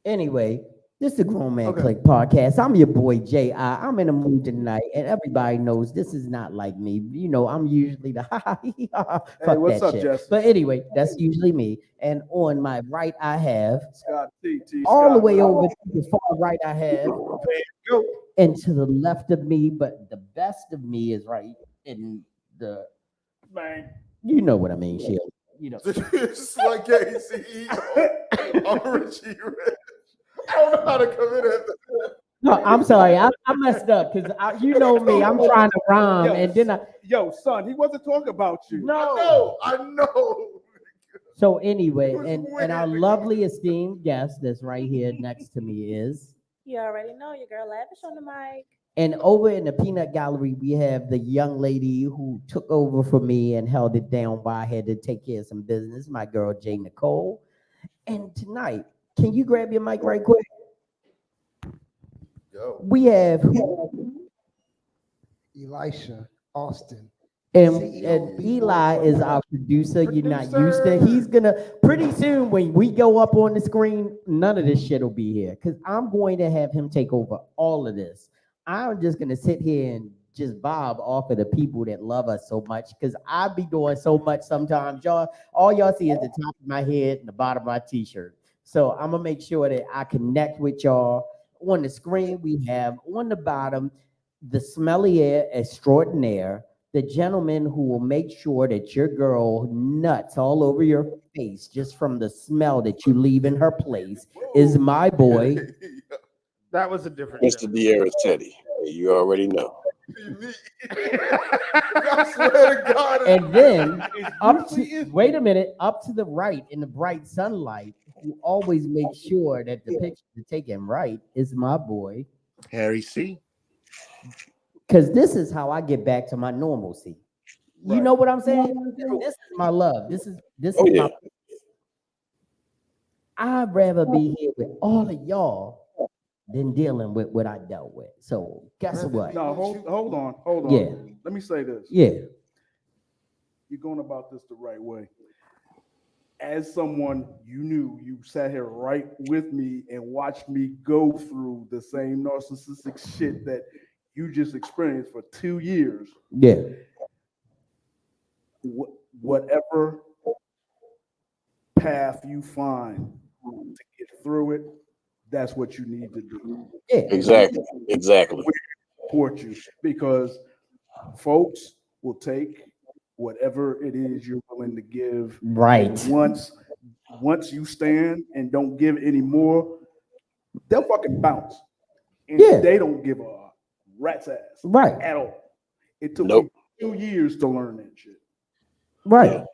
Anyway, this is the Grown Man Okay. Clique podcast. I'm your boy J.I. I'm in the mood tonight, and everybody knows this is not like me. You know, I'm usually the fuck what's that up, shit. Jesse? But anyway, that's usually me. And on my right, I have Scott T. all the Scott, way what up? over to the far right, I have, Go. and to the left of me, but the best of me is right in the. Man. You know what I mean, Shield. You know. It's like KC. I'm Richie Rich. I don't know how to come in at the No, I'm sorry. I messed up because you know me. I'm trying to rhyme, Yo, and then I son, he wasn't talking about you. no. I know. So anyway, was and our weird. lovely esteemed guest that's right here next to me is, You already know your girl Lavish on the mic. and over in the peanut gallery we have the young lady who took over for me and held it down while I had to take care of some business. My girl J. Nicole. And tonight, can you grab your mic right quick? Yo. We have Elisha Austin. and Eli is our producer. You're not used to. He's gonna pretty soon when we go up on the screen, none of this shit will be here because I'm going to have him take over all of this. I'm just gonna sit here and just bob off of the people that love us so much because I be doing so much sometimes. All y'all see is the top of my head and the bottom of my t-shirt. So I'm gonna make sure that I connect with y'all. On the screen, we have on the bottom the smellier extraordinaire, the gentleman who will make sure that your girl nuts all over your face just from the smell that you leave in her place is my boy. That was a different Mr. De'Ara's Teddy. You already know. I swear to God. And then wait a minute, up to the right in the bright sunlight, who always makes sure that the picture is taken right is my boy. Harry C. Because this is how I get back to my normalcy. You know what I'm saying? This is my love. This is my. I'd rather be here with all of y'all than dealing with what I dealt with. So guess what? No, hold on. Yeah. Let me say this. Yeah. You're going about this the right way. As someone you sat here right with me and watched me go through the same narcissistic shit that you just experienced for 2 years. Yeah. Whatever path you find to get through it, that's what you need to do. Yeah. Exactly. We support you because folks will take whatever it is you're willing to give. Right. And once you stand and don't give any more, they'll fucking bounce. And they don't give a rat's ass. Right. At all. It took me 2 years to learn that shit. Right.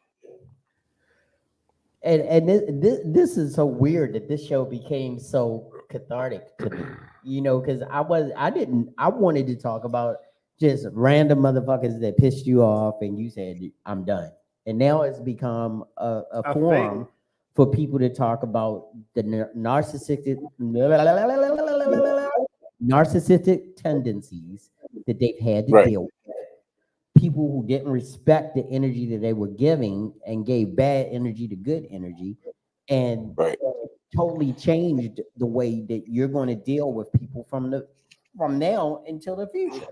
And this is so weird that this show became so cathartic to me, you know, because I wanted to talk about just random motherfuckers that pissed you off and you said, I'm done. And now it's become a forum for people to talk about the narcissistic tendencies that they've had to deal with. People who didn't respect the energy that they were giving and gave bad energy to good energy and totally changed the way that you're going to deal with people from now until the future.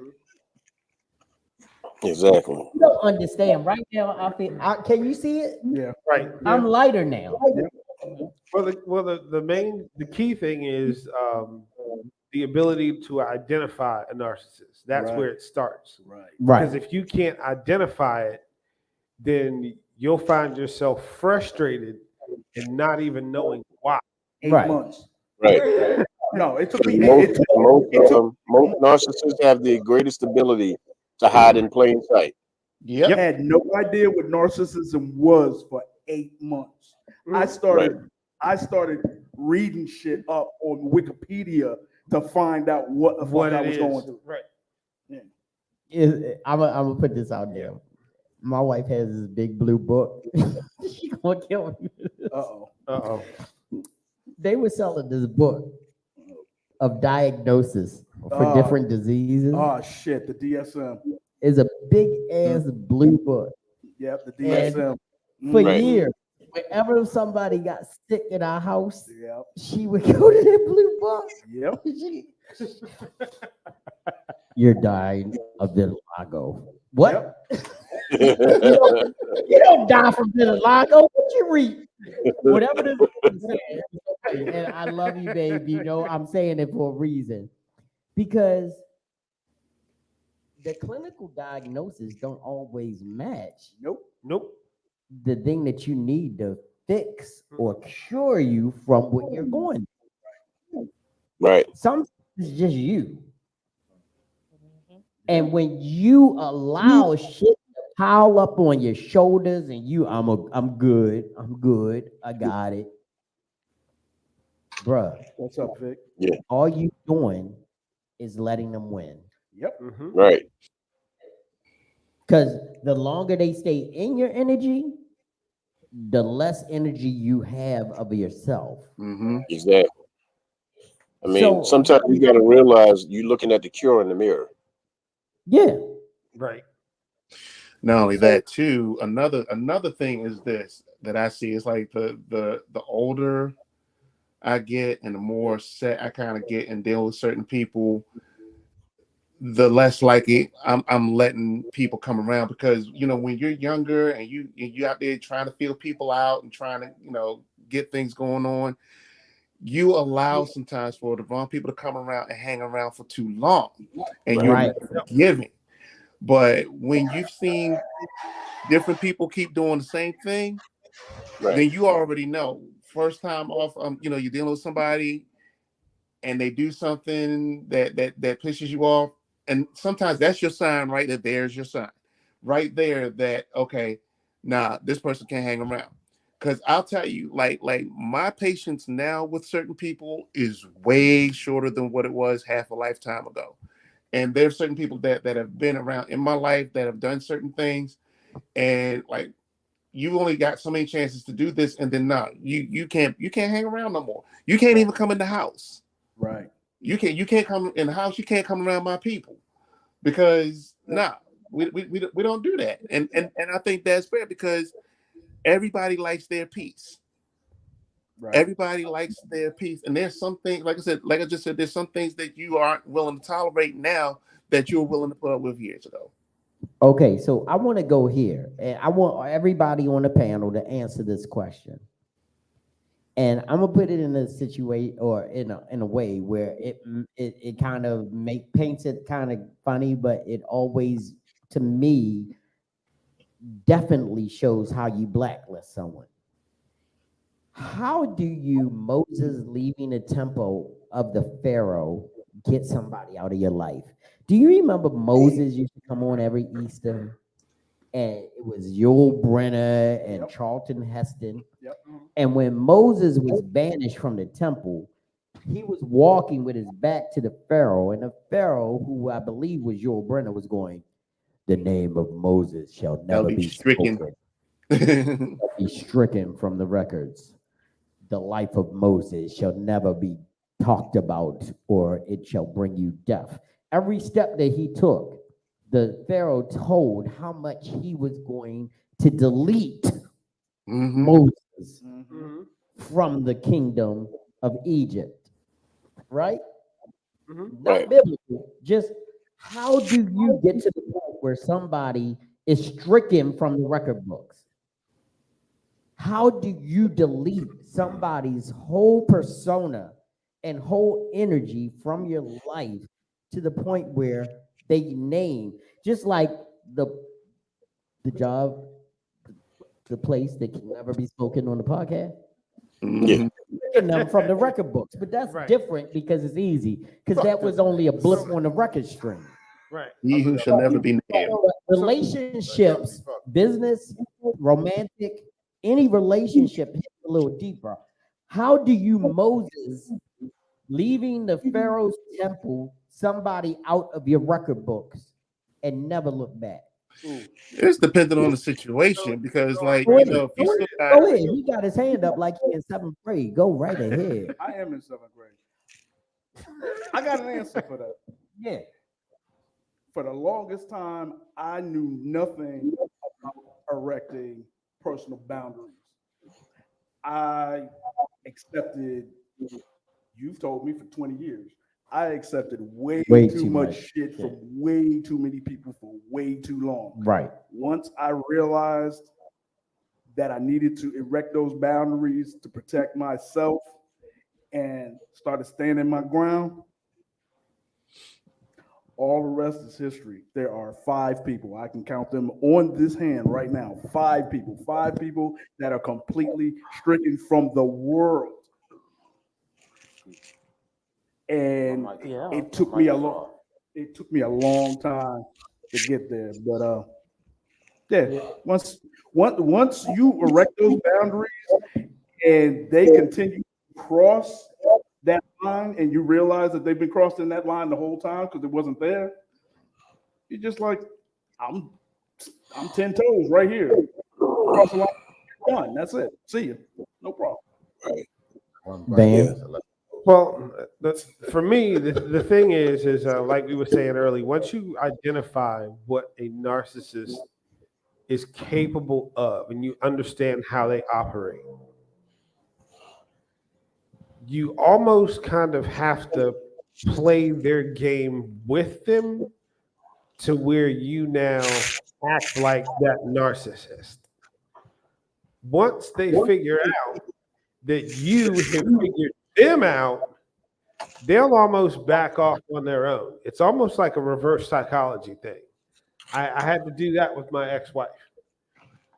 Exactly. You don't understand. Right now, can you see it? Yeah. Right. I'm lighter now. Well, the key thing is the ability to identify a narcissist. That's where it starts. Right. Because if you can't identify it, then you'll find yourself frustrated and not even knowing why. 8 months. Right. No, it took me. Most narcissists have the greatest ability to hide in plain sight. I had no idea what narcissism was for 8 months. I started reading shit up on Wikipedia to find out what the fuck I was going through. Right. Yeah. I'm gonna put this out there. My wife has this big blue book. She gonna kill me. Uh-oh. They were selling this book of diagnosis for different diseases. Oh shit, the DSM. Is a big ass blue book. Yep, the DSM. For years, whenever somebody got sick in our house, she would go to that blue book. Yep. You're dying of vitiligo. What? Yep. You don't die from vitiligo. What you read? Whatever this is saying. And I love you, babe. You know, I'm saying it for a reason. Because the clinical diagnosis don't always match. Nope. The thing that you need to fix or cure you from what you're going through. Right. It's just you. And when you allow shit to pile up on your shoulders and I'm good, I got it. Bruh, What's up, Vic? all you doing is letting them win. Yep. Right. Because the longer they stay in your energy, the less energy you have of yourself. Exactly. I mean, So- sometimes you got to realize you're looking at the cure in the mirror. Yeah. Right. Not only that, too, another thing is this that I see is like the older I get and the more set I kind of get and deal with certain people, the less likely I'm letting people come around, because when you're younger and you out there trying to feel people out and trying to get things going on, you allow sometimes for the wrong people to come around and hang around for too long, and you're Right. forgiving. But when you've seen different people keep doing the same thing, then you already know. First time off, you're dealing with somebody and they do something that pisses you off, and sometimes that's your sign, right? That there's your sign, right there. That okay, nah, this person can't hang around. Because I'll tell you, like my patience now with certain people is way shorter than what it was half a lifetime ago. And there's certain people that have been around in my life that have done certain things, and like you've only got so many chances to do this, and then you can't hang around no more. You can't even come in the house. Right. You can't come in the house. You can't come around my people, because we don't do that. And I think that's fair, because everybody likes their peace. Right. Everybody likes their peace, and there's some things, like I just said, there's some things that you aren't willing to tolerate now that you were willing to put up with years ago. Okay, so I want to go here, and I want everybody on the panel to answer this question. And I'm gonna put it in a situation or in a way where it kind of paints it kind of funny, but it always, to me, definitely shows how you blacklist someone. How do you, Moses leaving the temple of the Pharaoh, get somebody out of your life? Do you remember Moses used to come on every Easter? And it was Yul Brynner and Charlton Heston. Yep. And when Moses was banished from the temple, he was walking with his back to the Pharaoh, and the Pharaoh, who I believe was Yul Brynner, was going, "The name of Moses shall never be stricken. Be stricken from the records. The life of Moses shall never be talked about, or it shall bring you death." Every step that he took, the Pharaoh told how much he was going to delete Moses from the kingdom of Egypt, right? Not biblical, just how do you get to the point where somebody is stricken from the record books? How do you delete somebody's whole persona and whole energy from your life to the point where they name, just like the job, the place that can never be spoken on the podcast? Stricken them from the record books, but that's different because it's easy, because that was only a blip on the record string. Right. He who shall never be named. Relationships, business, romantic, any relationship hits a little deeper. How do you, Moses, leaving the Pharaoh's temple, somebody out of your record books and never look back? It's dependent on the situation, because if you still got, go ahead. He got his hand up like he in 7th grade. Go right ahead. I am in 7th grade. I got an answer for that. Yeah. For the longest time, I knew nothing about erecting personal boundaries. I accepted, you've told me for 20 years, I accepted way too much shit from way too many people for way too long. Right. Once I realized that I needed to erect those boundaries to protect myself and started standing my ground, all the rest is history. There are 5 people. I can count them on this hand right now. 5 people. 5 people that are completely stricken from the world. and it took me a long time to get there. But yeah, once you erect those boundaries and they continue to cross that line, and you realize that they've been crossing that line the whole time because it wasn't there, you're just like, I'm 10 toes right here. Cross the line, done. That's it. See you. No problem. Bam. Well, for me, the thing is like we were saying earlier, once you identify what a narcissist is capable of and you understand how they operate, you almost kind of have to play their game with them to where you now act like that narcissist. Once they figure out that you have figured them out, they'll almost back off on their own. It's almost like a reverse psychology thing. I had to do that with my ex-wife.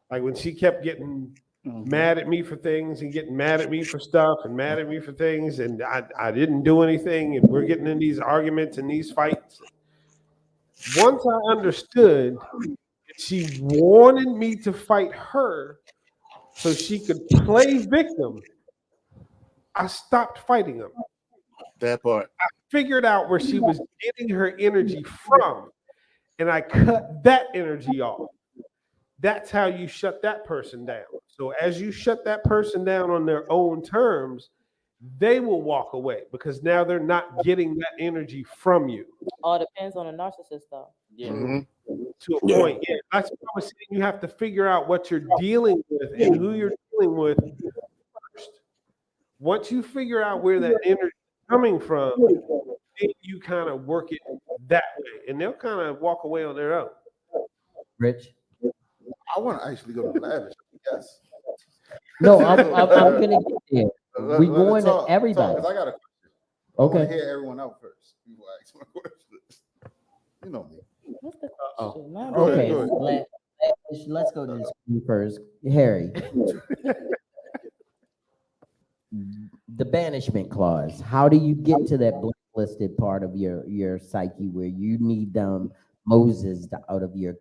Like when she kept getting mad at me for things and getting mad at me for stuff and mad at me for things, and I didn't do anything, and we're getting in these arguments and these fights. Once I understood that she wanted me to fight her so she could play victim, I stopped fighting them. That part. I figured out where she was getting her energy from, and I cut that energy off. That's how you shut that person down. So as you shut that person down on their own terms, they will walk away because now they're not getting that energy from you. All depends on the narcissist, though. Yeah. Mm-hmm. To a point. Yeah, that's what I was saying. You have to figure out what you're dealing with and who you're dealing with first. Once you figure out where that energy is coming from, then you kind of work it that way, and they'll kind of walk away on their own. Rich? I want to actually go to Lavish. Yes. No, I'm gonna get there. We going to everybody. Because I got a question. Okay. I want to hear everyone out first before I ask my question. You know me. What's the question? Okay. Let's go to this one first. Harry. The banishment clause. How do you get to that blacklisted part of your psyche where you need Moses out of your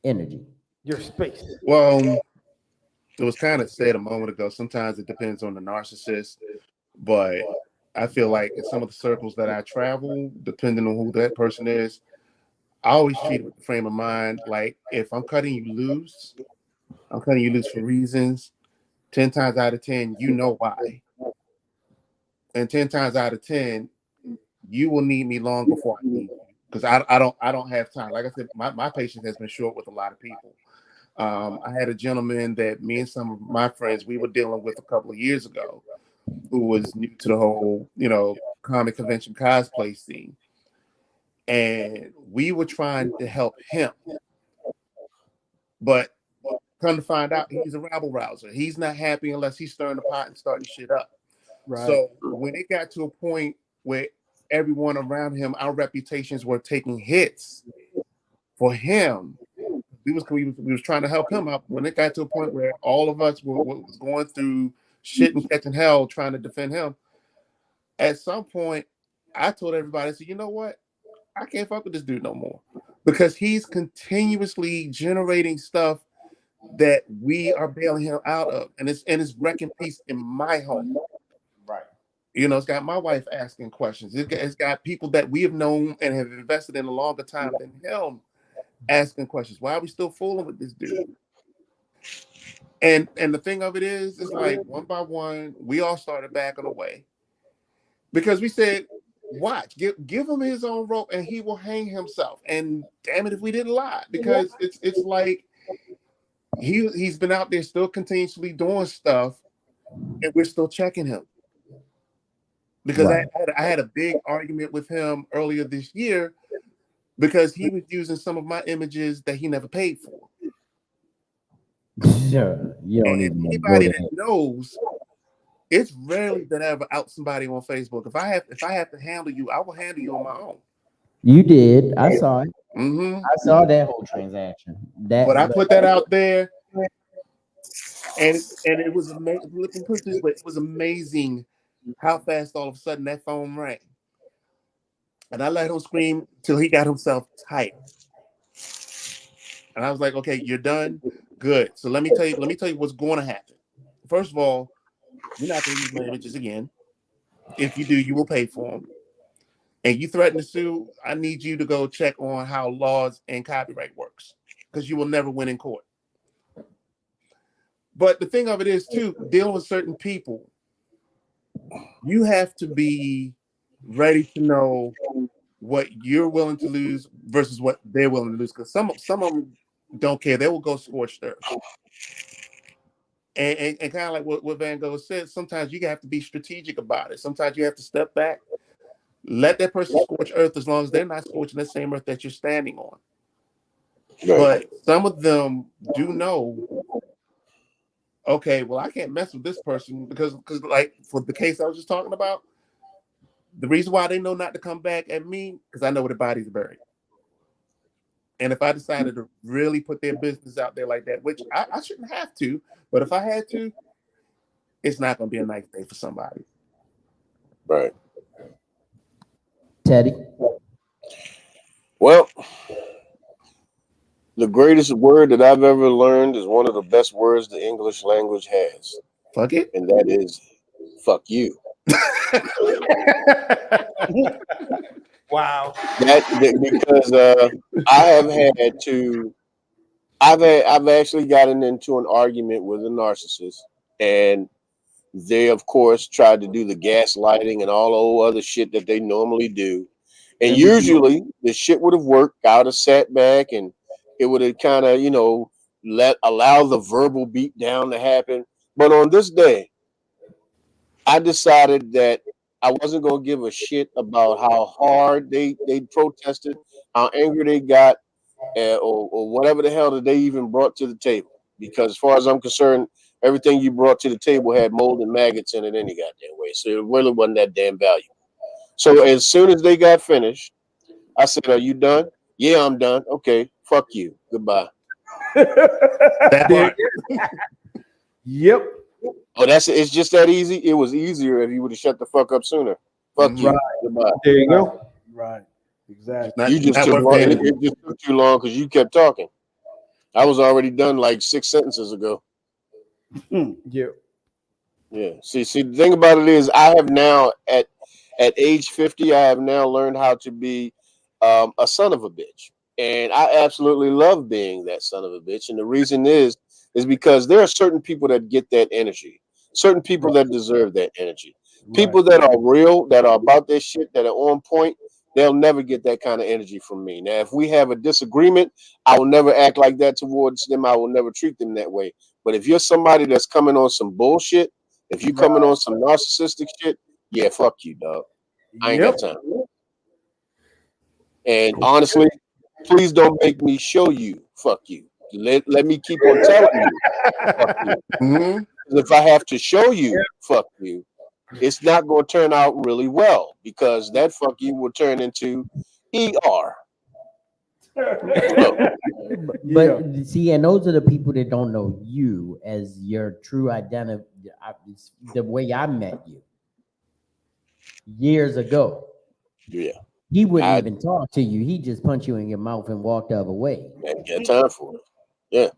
energy, your space? Well, it was kind of said a moment ago. Sometimes it depends on the narcissist, but I feel like in some of the circles that I travel, depending on who that person is, I always treat it with the frame of mind like if I'm cutting you loose, I'm cutting you loose for reasons. 10 times out of 10, you know why. And 10 times out of 10, you will need me long before I need you. Because I don't have time. Like I said, my patience has been short with a lot of people. I had a gentleman that me and some of my friends we were dealing with a couple of years ago who was new to the whole, comic convention cosplay scene. And we were trying to help him. But come to find out, he's a rabble rouser. He's not happy unless he's stirring the pot and starting shit up. Right. So when it got to a point where everyone around him, our reputations were taking hits for him, we was trying to help him out. When it got to a point where all of us was going through shit and catching hell trying to defend him, at some point, I told everybody, I said, you know what? I can't fuck with this dude no more because he's continuously generating stuff that we are bailing him out of, and it's wrecking peace in my home. Right. It's got my wife asking questions. It's got people that we have known and have invested in a longer time than him asking questions. Why are we still fooling with this dude? And the thing of it is, it's like one by one, we all started backing away because we said, watch, give him his own rope and he will hang himself. And damn it if we didn't lie, because it's like he's been out there still continuously doing stuff and we're still checking him. Because right. I had a big argument with him earlier this year because he was using some of my images that he never paid for. Sure, you don't and even anybody that knows, it's rarely that I ever out somebody on Facebook. If I have to handle you, I will handle you on my own. You did. I saw it. Mm-hmm. I saw that whole transaction. But I put that out there. And it was amazing. Let me put it this way: it was amazing how fast all of a sudden that phone rang, and I let him scream till he got himself tight. And I was like, "Okay, you're done. Good. So let me tell you. Let me tell you what's going to happen. First of all, you're not going to use my images again. If you do, you will pay for them. And you threaten to sue. I need you to go check on how laws and copyright works, because you will never win in court." But the thing of it is, too, dealing with certain people, you have to be ready to know what you're willing to lose versus what they're willing to lose. Because some of them don't care; they will go scorched earth. And kind of like what Van Gogh said, sometimes you have to be strategic about it. Sometimes you have to step back, let that person scorch earth as long as they're not scorching the same earth that you're standing on. Right. But some of them do know, okay, well, I can't mess with this person because like for the case I was just talking about, the reason why they know not to come back at me because I know where the body's buried. And if I decided to really put their business out there like that, which I shouldn't have to, but if I had to, it's not going to be a nice day for somebody. Right. Teddy. Well, the greatest word that I've ever learned is one of the best words the English language has. Fuck it. And that is fuck you. Wow. Because I have had to I've actually gotten into an argument with a narcissist, and they of course tried to do the gaslighting and all the other shit that they normally do. And usually the shit would have worked. I would have sat back and it would have kind of, allow the verbal beat down to happen. But on this day, I decided that I wasn't going to give a shit about how hard they protested, how angry they got, or whatever the hell that they even brought to the table. Because as far as I'm concerned, everything you brought to the table had mold and maggots in it any goddamn way. So it really wasn't that damn valuable. So as soon as they got finished, I said, "Are you done?" "Yeah, I'm done." "Okay, fuck you. Goodbye." That part. Yep. Oh, it's just that easy. It was easier if you would have shut the fuck up sooner. Fuck you. Right. Goodbye. There you go. Right. Exactly. You just not took worth long. the It energy. just took too long because you kept talking. I was already done like 6 sentences ago. Yep. Yeah. See, the thing about it is, I have now at age 50, I have now learned how to be a son of a bitch, and I absolutely love being that son of a bitch. And the reason is because there are certain people that get that energy, certain people that deserve that energy, people that are real, that are about their shit, that are on point. They'll never get that kind of energy from me. Now, if we have a disagreement, I will never act like that towards them. I will never treat them that way. But if you're somebody that's coming on some bullshit, if you're coming on some narcissistic shit, yeah, fuck you, dog. I ain't got time. And honestly, please don't make me show you fuck you. Let me keep on telling you fuck you. Mm-hmm. If I have to show you fuck you, it's not going to turn out really well, because that fuck you will turn into ER. But see, and those are the people that don't know you as your true identity. The way I met you years ago. Yeah. He wouldn't even talk to you. He just punched you in your mouth and walked the other way. I got time for it. Yeah.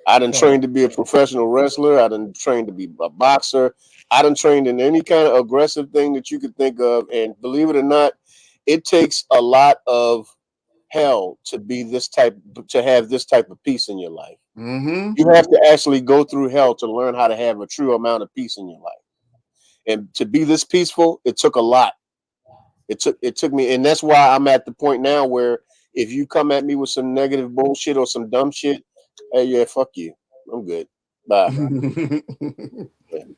I done trained to be a professional wrestler. I done trained to be a boxer. I done trained in any kind of aggressive thing that you could think of. And believe it or not, it takes a lot of hell to have this type of peace in your life. Mm-hmm. You have to actually go through hell to learn how to have a true amount of peace in your life. And to be this peaceful, it took a lot. It took me, and that's why I'm at the point now where if you come at me with some negative bullshit or some dumb shit, hey, yeah, fuck you. I'm good. Bye.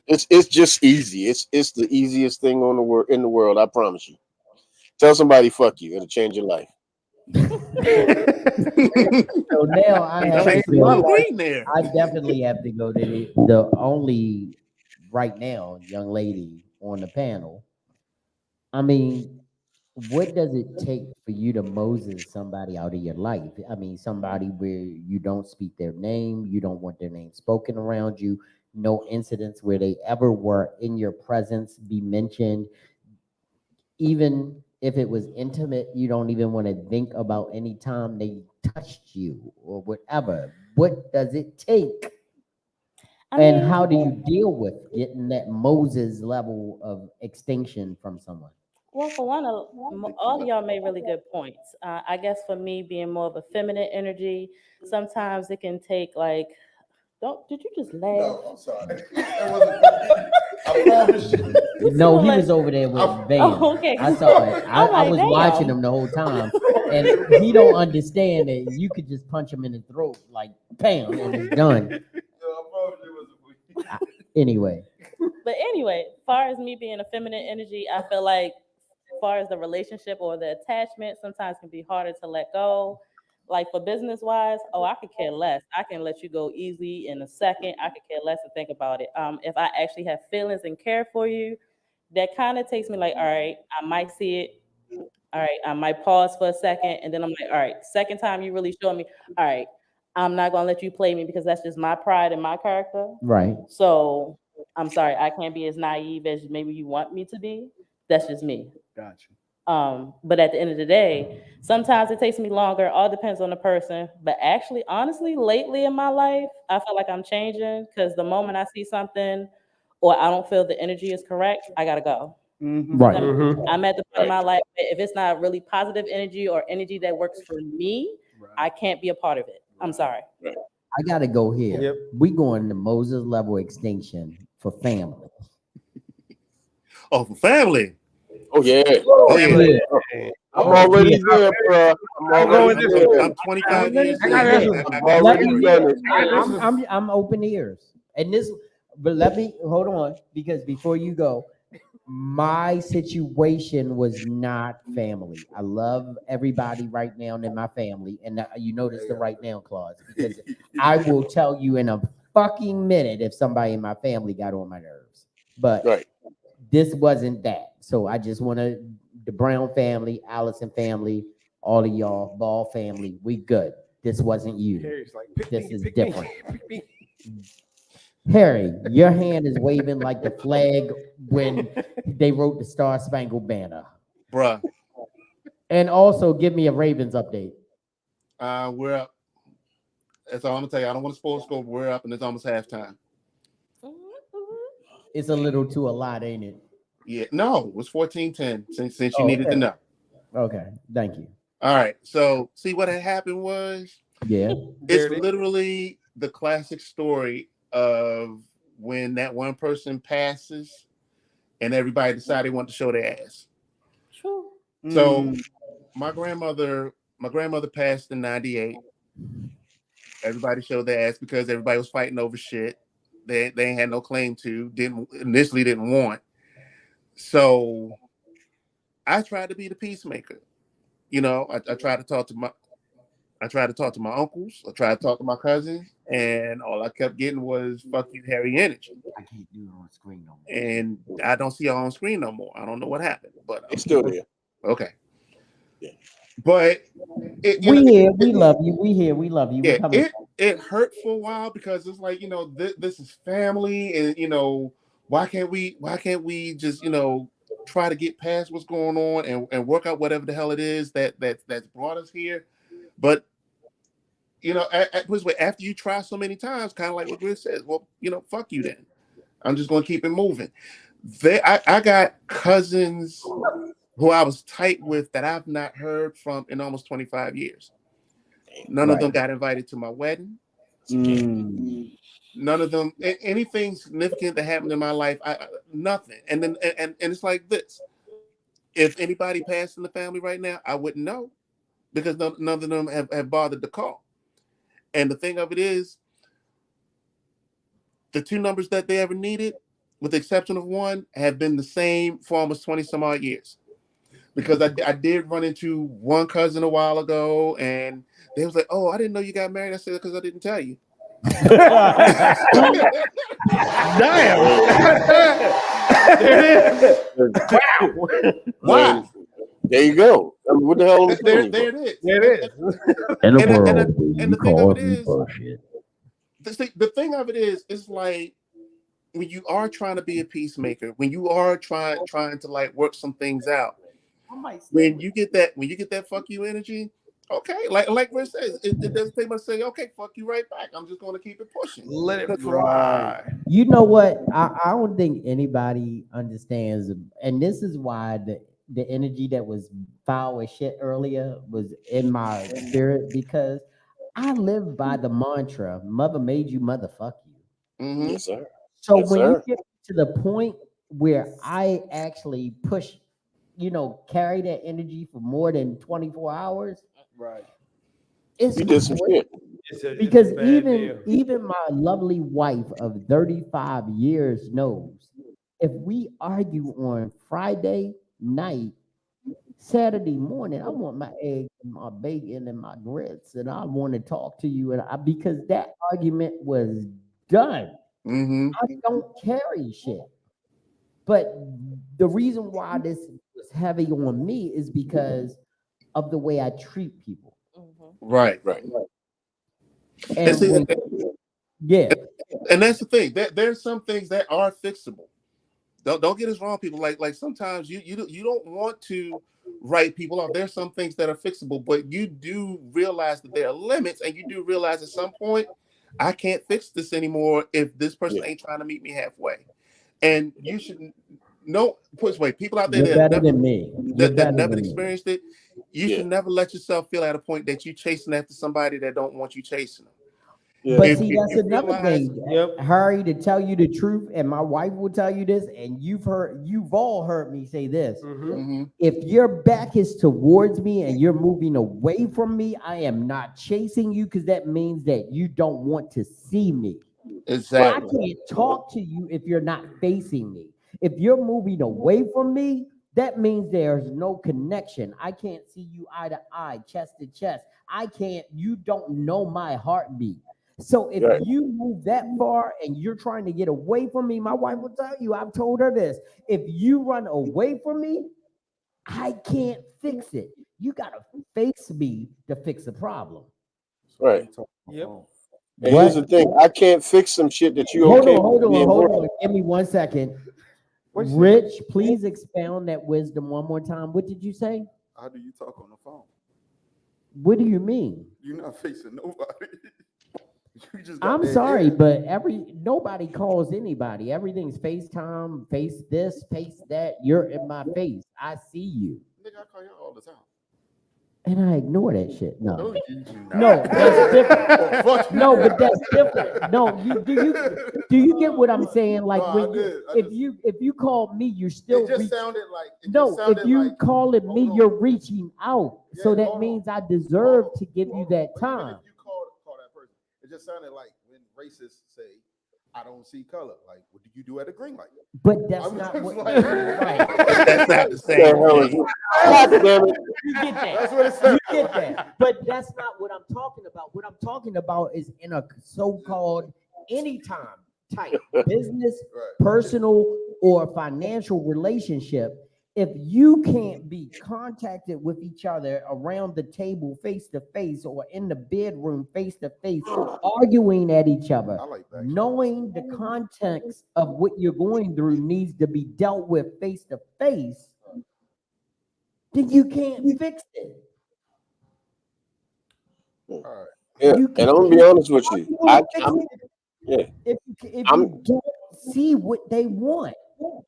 It's just easy. It's the easiest thing in the world. I promise you. Tell somebody fuck you. It'll change your life. So now I have to there. I definitely have to go to the only right now young lady on the panel. I mean, what does it take for you to Moses somebody out of your life? I mean, somebody where you don't speak their name, you don't want their name spoken around you, no incidents where they ever were in your presence, be mentioned. Even if it was intimate, you don't even want to think about any time they touched you or whatever. What does it take? And how do you deal with getting that Moses level of extinction from someone? Well, for one, all of y'all made really good points. I guess for me, being more of a feminine energy, sometimes it can take like, did you just laugh? No, I'm sorry. That wasn't me. I promise you. No, he was over there with Van. Oh, okay. I saw it. I I'm like, was damn. watching him the whole time, and he don't understand that you could just punch him in the throat like bam, and it's done. No, I promise you it wasn't me. Anyway, But anyway, as far as me being a feminine energy, I feel like as far as the relationship or the attachment, sometimes can be harder to let go. Like for business wise, I could care less. I can let you go easily in a second. I could care less and think about it. If I actually have feelings and care for you, that kind of takes me like, all right, I might see it. All right, I might pause for a second, and then I'm like, all right, second time you really show me, all right, I'm not gonna let you play me because that's just my pride and my character. right. So I'm sorry, I can't be as naive as maybe you want me to be. That's just me. Gotcha. But at the end of the day, sometimes it takes me longer. All depends on the person. But actually, honestly, lately in my life, I feel like I'm changing because the moment I see something or I don't feel the energy is correct, I gotta go. Right. I'm at the point in my life, if it's not really positive energy or energy that works for me, I can't be a part of it. I'm sorry. I gotta go here. Yep. We going to Moses level extinction for family. Oh, for family. Oh yeah. Oh yeah. I'm already there, bro. I'm already there. I'm 25 years I gotta in. ask I've already done it. I'm open ears. And this, but let me hold on, because before you go, my situation was not family. I love everybody right now in my family, and you notice the right now clause, because I will tell you in a fucking minute if somebody in my family got on my nerves. But Right. this wasn't that. So I just want to, the Brown family, Allison family, all of y'all, Ball family, we good. This wasn't you. Harry's like, This is different. Harry, your hand is waving like the flag when they wrote the Star Spangled Banner. Bruh. And also give me a Ravens update. We're up. That's all I'm gonna tell you. I don't want to spoil scope. We're up and it's almost halftime. It's a little too a lot, ain't it? Yeah, no, it was 14-10 since you Oh, needed okay. to know. Okay, thank you. All right. So see what had happened was Yeah. it's literally the classic story of when that one person passes and everybody decided they want to show their ass. True. So my grandmother passed in 98. Everybody showed their ass because everybody was fighting over shit they ain't had no claim to, didn't want. So I tried to be the peacemaker. You know, I tried to talk to my uncles, I tried to talk to my cousins, and all I kept getting was "fuck you, Harry" energy. I can't do it on screen no more. And I don't see her on screen no more. I don't know what happened, but It's still there. okay. Yeah. But we love you. We here, we love you. Yeah, We coming. it hurt for a while because it's like, you know, this is family, and you know, why can't we just, you know, try to get past what's going on and work out whatever the hell it is that's brought us here. But you know, after you try so many times, kind of like what Chris says, well, you know, fuck you then. I'm just gonna keep it moving. I got cousins who I was tight with that I've not heard from in almost 25 years. None of them got invited to my wedding. None of them, anything significant that happened in my life, nothing. And then and it's like this. If anybody passed in the family right now, I wouldn't know because none of them have bothered to call. And the thing of it is, the two numbers that they ever needed, with the exception of one, have been the same for almost 20 some odd years. Because I did run into one cousin a while ago, and they was like, "Oh, I didn't know you got married." I said, "Because I didn't tell you." Damn. Wow. There you go. I mean, what the hell? There it is. There it is. In the And- world, and you the thing call of it me is- bullshit. The thing of it is, it's like are trying to be a peacemaker, when you are trying to like work some things out, when you get that fuck you energy, okay, like Rich says, it doesn't take much to say, okay, fuck you right back. I'm just going to keep it pushing. Let it Right. fly. You know what? I don't think anybody understands, and this is why the energy that was foul as shit earlier was in my spirit, because I live by the mantra, mother made you, motherfuck you. Mm-hmm. Yes, sir. So Yes, when you sir. get to the point where I actually push, carry that energy for more than 24 hours, Right. it's You did some crazy. shit. Because It's a bad deal. even my lovely wife of 35 years knows, if we argue on Friday night, Saturday morning, I want my eggs and my bacon and my grits, and I want to talk to you, because that argument was done. Mm-hmm. I don't carry shit. But the reason why this was heavy on me is because of the way I treat people. Right. And And see, yeah, and that's the thing. There's some things that are fixable. Don't get us wrong, people. Like sometimes you don't want to write people off. There's some things that are fixable, but you do realize that there are limits, and you do realize at some point, I can't fix this anymore if this person ain't trying to meet me halfway. And you should know, put this way, people out there you're better than me. You're that better never than me. experienced it, you should never let yourself feel at a point that you chasing after somebody that don't want you chasing them. But If see, that's you another realize, thing, Harry, to tell you the truth, and my wife will tell you this, and you've all heard me say this. Mhm. If your back is towards me and you're moving away from me, I am not chasing you, because that means that you don't want to see me. exactly. I can't talk to you if you're not facing me. If you're moving away from me, that means there's no connection. I can't see you eye to eye, chest to chest. You don't know my heartbeat. So if you move that far and you're trying to get away from me, my wife will tell you, I've told her this. If you run away from me, I can't fix it. You got to face me to fix the problem. Right. Yep. And here's the thing: I can't fix some shit that you okay with being Hold broke. on. Give me 1 second. What's Rich, please expound that wisdom one more time. What did you say? How do you talk on the phone? What do you mean? You're not facing nobody. You just I'm that sorry, air. but nobody calls anybody. Everything's FaceTime, face this, face that. You're in my face. I see you. Nigga, I call you all the time. And I ignore that shit. No. No, you do not. No, that's different. Fuck you. No, but that's different. No, do you get what I'm saying? Like No, when I did. if you call me, you're still It just reaching. sounded like No, if you calling me, hold on. you're reaching out. Yeah, So that hold on. means I deserve to give you that But even time. if you call that person, it just sounded like when racists say, "I don't see color." Like, what do you do at a green light? But that's I'm not just what. like- Right. That's not the same thing. God damn it. You get that. That's what it You sounded get like. that. But that's not what I'm talking about. What I'm talking about is in a so-called anytime type business, Right. personal, or financial relationship. If you can't be contacted with each other around the table face to face or in the bedroom face to face, arguing at each other, I like that. knowing the context of what you're going through needs to be dealt with face to face, then you can't fix it. All right. Yeah, You and I'm gonna be honest with you. I'm if you don't see what they want.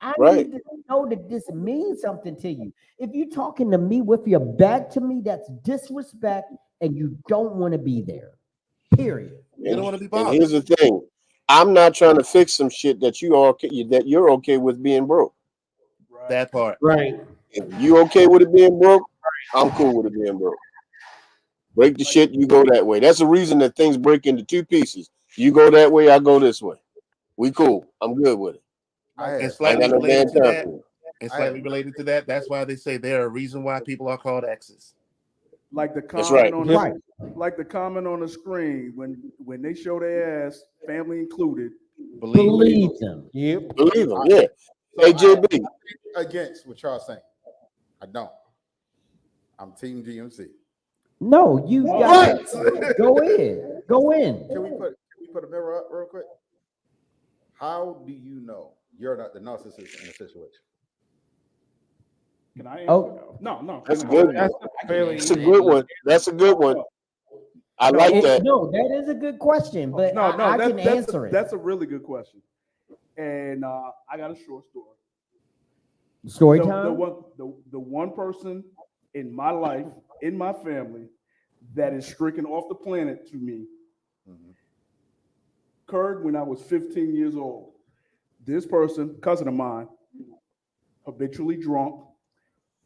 I Right. need to know that this means something to you. If you're talking to me with your back to me, that's disrespect, and you don't want to be there. Period. You don't want to be And bothered. here's the thing: I'm not trying to fix some shit that you're okay with being broke. That part. Right. If you okay with it being broke, I'm cool with it being broke. Break the shit, you go that way. That's the reason that things break into two pieces. You go that way, I go this way. We cool. I'm good with it. And I ain't slightly got no damn related to time that, for it. that's why they say there are reasons why people are called exes. Like the That's right. comment like the comment on the screen when they show their ass, family included. Believe them. Yep. Believe them, yeah. So Hey, JB. against what y'all saying. I don't. I'm Team GMC. No, you got go in. Go in. Can we put a mirror up real quick? How do you know you're not the narcissist in a situation? Can I answer? Oh. No. That's good. That's a fairly That's a good one. That's a good one. I No, like that. No, that is a good question, but I can answer it. That's a really good question. And I got a short story. Story The time. one person in my life, in my family, that is stricken off the planet to me, occurred when I was 15 years old. This person, cousin of mine, habitually drunk,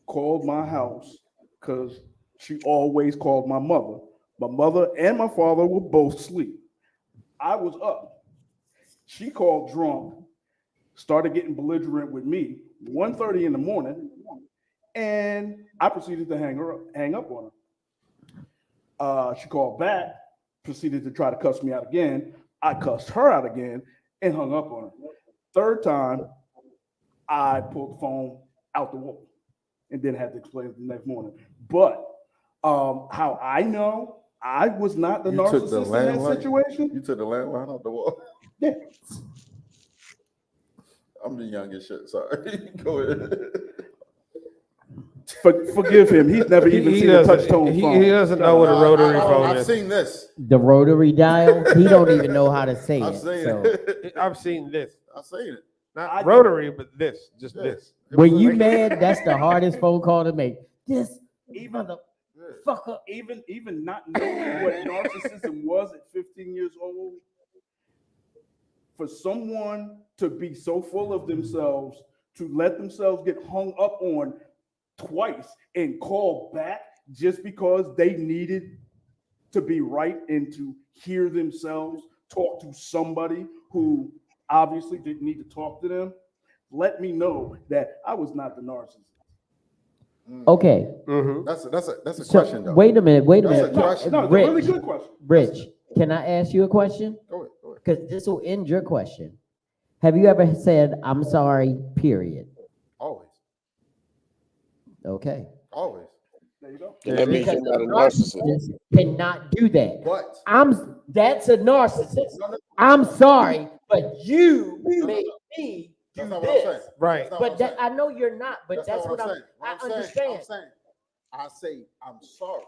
called my house because she always called my mother. My mother and my father were both asleep. I was up. She called drunk, started getting belligerent with me, 1:30 in the morning, and I proceeded to hang up on her. She called back, proceeded to try to cuss me out again. I cussed her out again and hung up on her. Third time, I pulled the phone out the wall and then had to explain it the next morning. But how I know I was not the narcissist in that situation. You took the landline off the wall. Yeah. I'm the youngest shit. Sorry. Go ahead. Forgive him. He's never even seen a touch tone phone. He doesn't know what a rotary phone I've is. seen this. The rotary dial. He don't even know how to say I've it. seen So it. I've seen this. I've seen it. Not rotary, but this. Just this. when you mad, that's the hardest phone call to make. This Even motherfucker. even not knowing what narcissism was at 15 years old, for someone to be so full of themselves, to let themselves get hung up on twice and call back just because they needed to be right and to hear themselves talk to somebody who obviously didn't need to talk to them, let me know that I was not the narcissist. Okay. Mm-hmm. That's a So, question though. wait a minute. That's a question. No, it's a really good question. Rich, can I ask you a question? Go ahead. Because this will end your question. Have you ever said, I'm sorry, period? Always. Okay. Always. There you go. And that means you're not a narcissist. Cannot do that. But That's a narcissist. I'm sorry, but you made me do that's not what I'm saying. this. Right. That's not But what I'm that saying. I know you're not, but that's not what I'm I'm saying. I What I'm understand. saying, I say I'm sorry,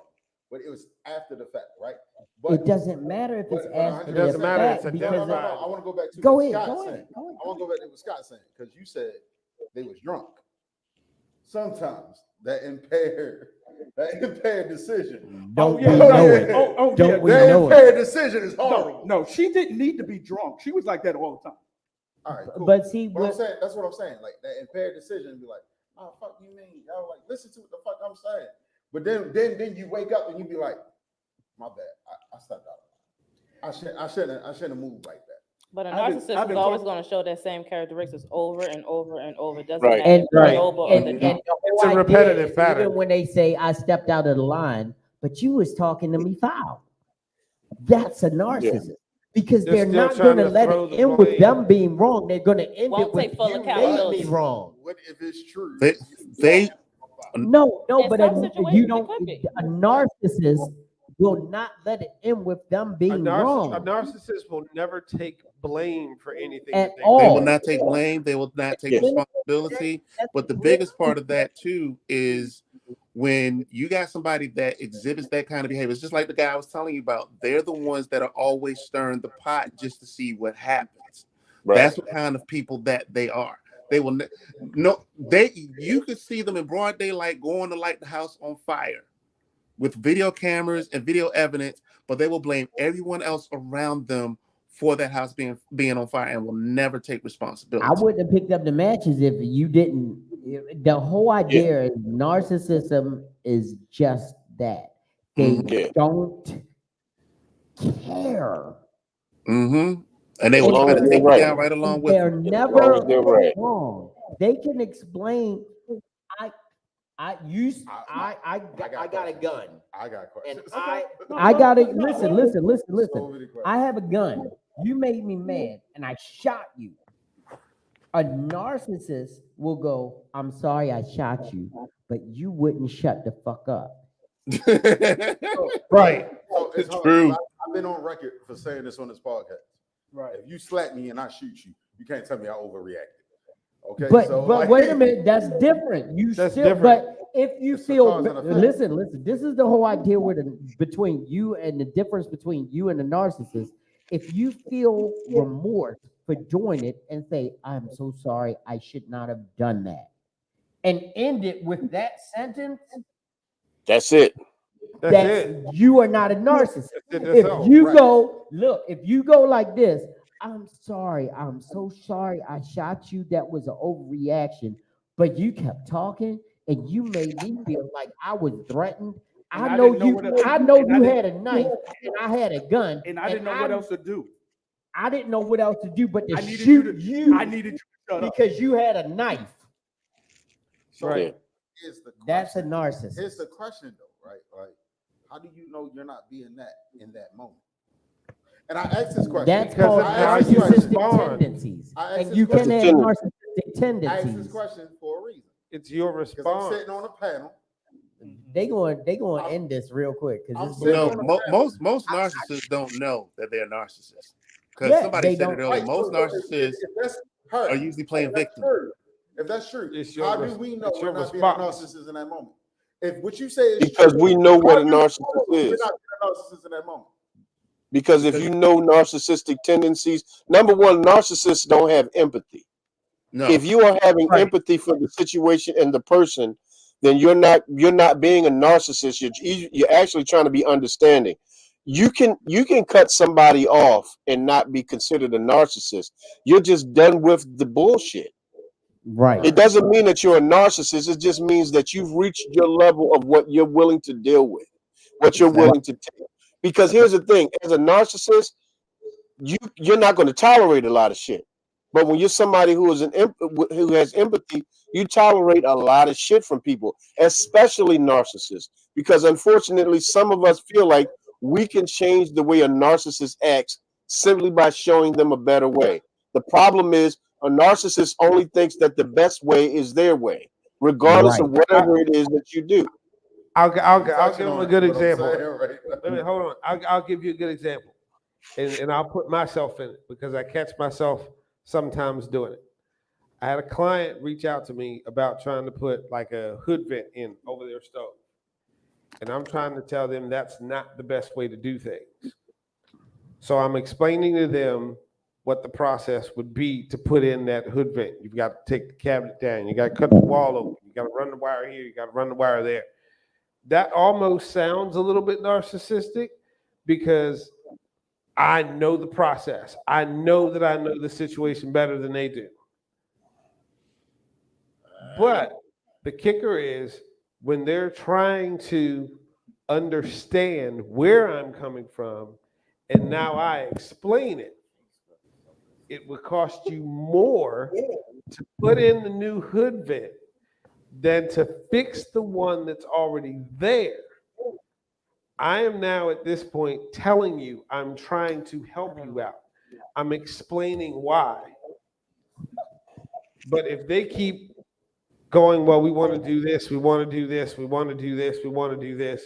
but it was after the fact, right? But It doesn't matter if it's after It doesn't the matter, fact it's a because no. I want to go back to Go what ahead, Scott go saying. ahead, go ahead. I want to go back to what Scott saying because you said they was drunk. Sometimes that impaired decision. Don't yeah, we no, know yeah. it? Oh, Don't yeah. we That know it? impaired decision is horrible. No, she didn't need to be drunk. She was like that all the time. All right, cool. But see, What I'm saying, that's what I'm saying. Like that impaired decision, be like, oh fuck you mean? Y'all like listen to what the fuck I'm saying. But then you wake up and you be like, my bad. I stepped out. I shouldn't have moved like that. But a I've been- narcissist I've is been always talk- going to show that same characteristics over and over and over. It doesn't Right. matter And, if you're right. noble or and, the and dumb. the whole It's a idea repetitive is pattern. Even when they say I stepped out of the line, but you was talking to me foul. That's a narcissist. Because They're they're still not trying going to to let throw it the end with blame. them being wrong. They're going to end Won't it with take full you made me accountability. wrong. What if it's true? They No, In but some you situations, don't. it could be. A narcissist will not let it end with them A being wrong. narcissist will never take blame for anything At that they all. They do. will not take blame. They will not take responsibility. But the biggest part of that too is when you got somebody that exhibits that kind of behavior. It's just like the guy I was telling you about. They're the ones that are always stirring the pot just to see what happens. Right. That's what kind of people that they are. They will you could see them in broad daylight going to light the house on fire with video cameras and video evidence, but they will blame everyone else around them for that house being on fire and will never take responsibility. I wouldn't have picked up the matches if you didn't. The whole idea of narcissism is just that. They don't care. Mm-hmm. And they will As long try as to they're take you right. down right along with They're them. never As long as they're right. wrong. They can explain. I got a gun. I got questions. And I got it. Listen. So many questions. I have a gun. You made me mad, and I shot you. A narcissist will go, I'm sorry I shot you, but you wouldn't shut the fuck up. Right. So it's hard. True. I've been on record for saying this on this podcast. Right. If you slap me and I shoot you, You can't tell me I overreacted. Okay, But so wait a minute, that's different. That's still, different. But if you It's a feel, cause and effect. listen, this is the whole idea between you and the difference between you and the narcissist. If you feel remorse for doing it and say, "I'm so sorry, I should not have done that," and end it with that sentence, That's it. That's it. you are not a narcissist. That's If all. you Right. go, look, if you go like this, "I'm sorry, I'm so sorry I shot you. That was an overreaction." But you kept talking and you made me feel like I was threatened. And I I know didn't know you what else- I know and I you didn't- had a knife and I had a gun. And I didn't know what else to do. I didn't know what else to do but to I needed shoot you I needed you to shut up. because you had a knife. So Right. here's the question. That's a narcissist. Here's the question though, right? Like, how do you know you're not being that in that moment? And I asked this question. That's Because called of how you narcissistic respond. tendencies. I asked And this you can question. have narcissistic I asked this tendencies. question for a reason. It's your Because I'm response. sitting on a panel. They going to end this real quick I'm because sitting No, on a panel. most narcissists don't know that they're narcissists. Because Yeah, somebody they said don't. it earlier. Right, Most so narcissists if that's her, are usually playing if that's victim. true, if that's true, It's your how do res- we know it's we're your not being a response. narcissist in that moment? If what you say is Because true, we know what how a do we know narcissist we're is. not being a narcissist in that moment? Because if you know narcissistic tendencies, number one, narcissists don't have empathy. No. If you are having Right. empathy for the situation and the person, then you're not being a narcissist. You're actually trying to be understanding. You can cut somebody off and not be considered a narcissist. You're just done with the bullshit. Right. It doesn't mean that you're a narcissist. It just means that you've reached your level of what you're willing to deal with, what you're willing to take. Because here's the thing: as a narcissist, you're not going to tolerate a lot of shit. But when you're somebody who has empathy, you tolerate a lot of shit from people, especially narcissists. Because unfortunately, some of us feel like we can change the way a narcissist acts simply by showing them a better way. The problem is a narcissist only thinks that the best way is their way, regardless of whatever it is that you do. I'll give Touching him on a it, good what I'm example. saying, right? Let me hold on. I'll give you a good example, and I'll put myself in it because I catch myself sometimes doing it. I had a client reach out to me about trying to put like a hood vent in over their stove, and I'm trying to tell them that's not the best way to do things. So I'm explaining to them what the process would be to put in that hood vent. You've got to take the cabinet down. You got to cut the wall open. You got to run the wire here. You got to run the wire there. That almost sounds a little bit narcissistic because I know the process. I know that I know the situation better than they do. But the kicker is when they're trying to understand where I'm coming from, and now I explain it, it would cost you more to put in the new hood vent than to fix the one that's already there. I am now at this point telling you I'm trying to help you out. I'm explaining why. But if they keep going, well, we want to do this, we want to do this, we want to do this, we want to do this,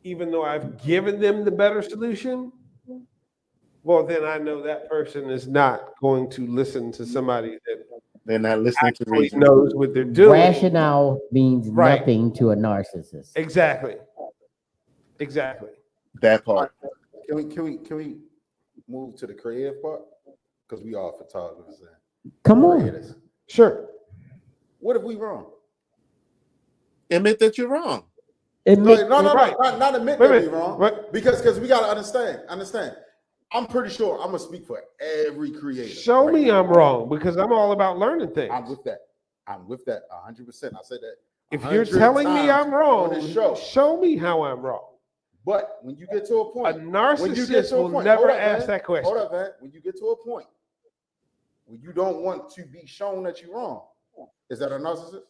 even though I've given them the better solution, well, then I know that person is not going to listen to somebody that They're not listening to actually reason. knows what they're doing. Rationale means Right. nothing to a narcissist. Exactly. Exactly. That part. Can we move to the creative part? Because we are photographers. Come on. Creators. Sure. What if we wrong? Admit that you're wrong. Admit, No, Right. not admit Wait a that we minute. wrong. Right. Because we gotta understand. I'm pretty sure I'm gonna speak for every creator. Show right me now. I'm wrong because I'm all about learning things. I'm with that 100%. I said that. If you're 100 telling me times I'm wrong, on this show. show me how I'm wrong. But when you get to a A point, when you get narcissist to a will point, never hold up, ask man. that question. Hold up, man. When you get to a point where you don't want to be shown that you're wrong, is that a narcissist?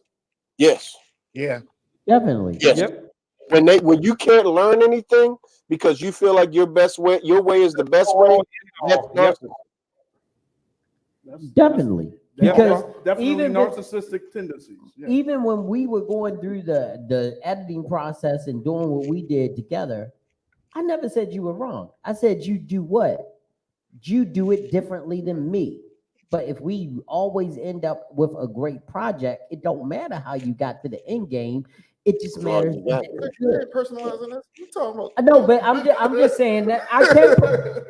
Yes. Yeah. definitely. Yes. Yep. When you can't learn anything because you feel like your way is the best way, that's Yep. narcissism. Definitely. Yep. Because Definitely even narcissistic tendencies. Yeah. even when we were going through the editing process and doing what we did together, I never said you were wrong. I said you do what? You do it differently than me. But if we always end up with a great project, it don't matter how you got to the end game. It just matters. Personalizing this. You talking about? No, but I'm just saying that I can't.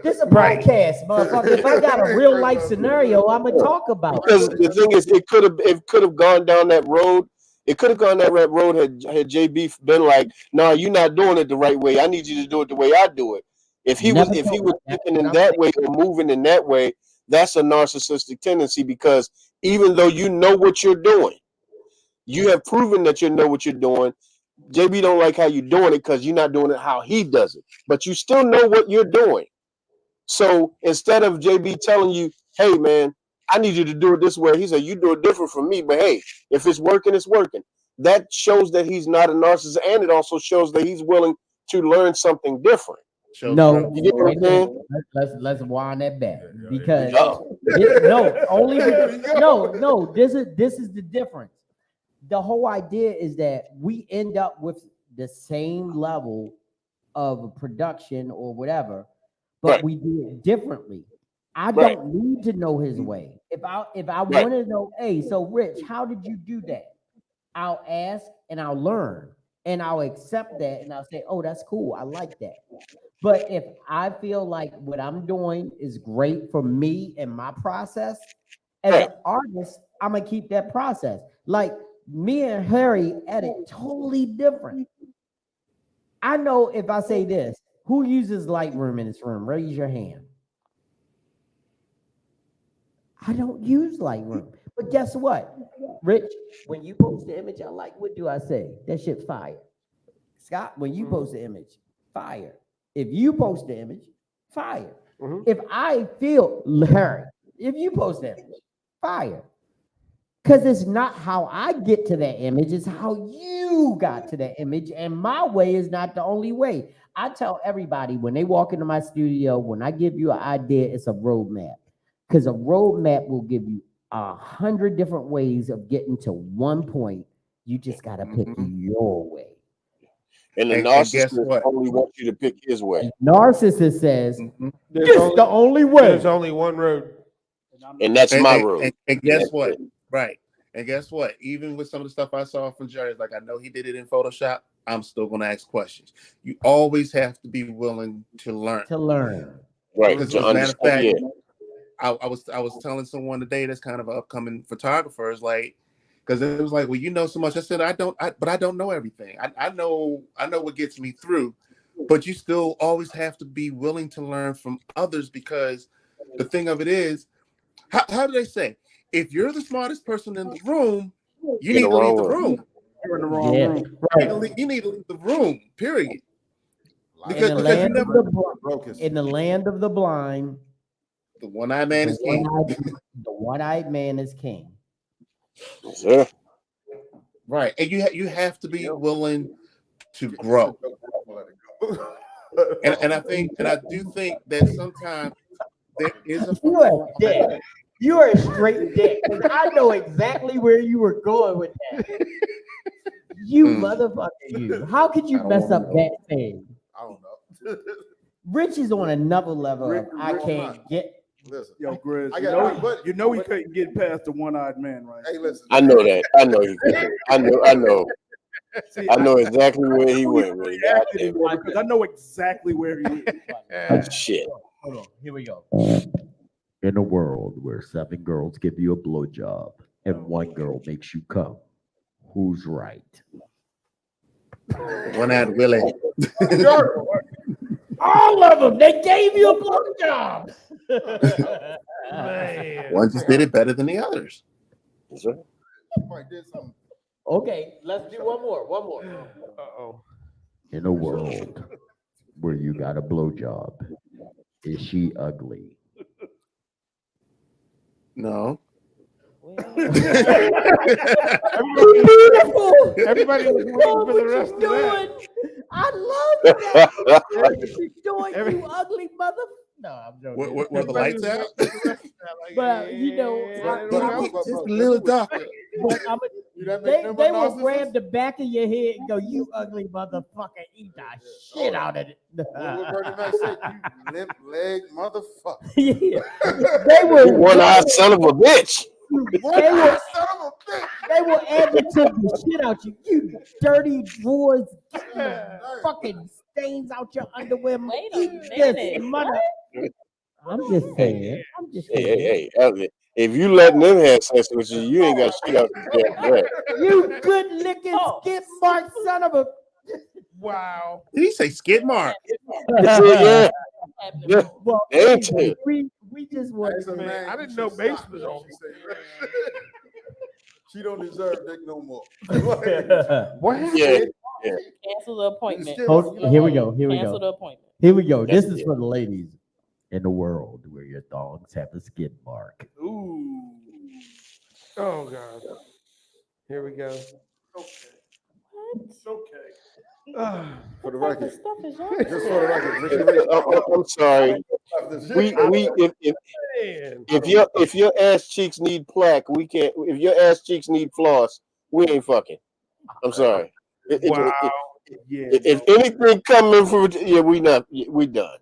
This is a Right. podcast, motherfucker. If I got a real life scenario, I'm gonna talk about it. Because the thing is, it could have gone down that road. It could have gone down that road had JB been like, "No, you're not doing it the right way. I need you to do it the way I do it." If he was thinking in that way or moving in that way, that's a narcissistic tendency. Because even though you know what you're doing, you have proven that you know what you're doing. JB don't like how you're doing it because you're not doing it how he does it, but you still know what you're doing. So instead of JB telling you, "Hey man, I need you to do it this way," he said, "You do it different from me, but hey, if it's working, it's working." That shows that he's not a narcissist, and it also shows that he's willing to learn something different. No, you get what I'm saying? let's wind that back because this is the difference. The whole idea is that we end up with the same level of production or whatever, but we do it differently. I don't need to know his way. If I want to know, hey, so Rich, how did you do that? I'll ask and I'll learn and I'll accept that and I'll say, oh, that's cool. I like that. But if I feel like what I'm doing is great for me and my process, as an artist, I'm gonna keep that process. Like me and Harry edit totally different. I know if I say this, who uses Lightroom in this room? Raise your hand. I don't use Lightroom. But guess what? Rich, when you post the image I like, what do I say? That shit fire. Scott, when you post the image, fire. If you post the image, fire. If I feel, Harry, if you post the image, fire. Because it's not how I get to that image, it's how you got to that image. And my way is not the only way. I tell everybody when they walk into my studio, when I give you an idea, it's a roadmap. Because a roadmap will give you 100 different ways of getting to one point. You just got to pick your way. And the narcissist only wants you to pick his way. Narcissist says, this is the only way. There's only one road. And that's my road. And guess what? Right. And guess what? Even with some of the stuff I saw from Jerry, like I know he did it in Photoshop, I'm still going to ask questions. You always have to be willing to learn. Right. Because as a matter of fact, I was telling someone today that's kind of an upcoming photographer is like, because it was like, well, you know so much. I said, but I don't know everything. I know what gets me through, but you still always have to be willing to learn from others because the thing of it is, how do they say? If you're the smartest person in the room, you need to leave the room. You're in the wrong room. Right. You need to leave the room, period. Because in the land of the blind, the one-eyed man is king. The one-eyed man is king. Sure. Right. And you have to be willing to grow. And I do think that sometimes there is a You are dead. You are a straight dick. I know exactly where you were going with that. You motherfucker, you. How could you mess up that thing? I don't know. Rich is on another level. I can't get. Listen, yo, Grizz, you know he couldn't get past the one-eyed man, right? Hey, listen. I know that. I know he could. I know. See, I know exactly where he went. Because I know exactly where he is. Shit. Hold on. Here we go. In a world where 7 girls give you a blowjob and 1 girl makes you come, who's right? One-eyed Willie. All of them. They gave you a blowjob. One just did it better than the others. Okay, let's do one more. Uh-oh. In a world where you got a blowjob, is she ugly? No. Everybody was waiting for the rest of that. I love that. What you doing, you ugly mother? No, I'm joking. Were the lights out? But you know, Just a little darker. But They will grab the back of your head and go, "You ugly motherfucker, eat the shit out of it." What Bernie Mac said, you limp leg motherfucker. Yeah. They will One-eyed son of a bitch. They will adjective the shit out you. You dirty drawers, getting the fucking stains out your underwear. Wait Eat a this minute. mother. I'm just saying. I'm just saying. Hey, Elvin, if you letting them have sex with you, you ain't got shit out to get. You good licking skip mark son of a. Wow. Did he say skid mark? Yeah. Well, Ain't anyway, it? we just want Man, I didn't know bass was on. She don't deserve dick no more. What happened? Yeah. Cancel the appointment. Here we go. Here we Cancel go. the appointment. Here we go. This is for the ladies in the world where your dogs have a skid mark. Ooh. Oh God. Here we go. It's okay. For the record. Stuff is Just for the record. I'm sorry. If your ass cheeks need plaque, we can't. If your ass cheeks need floss, we ain't fucking. I'm sorry. Wow. If anything coming from we done.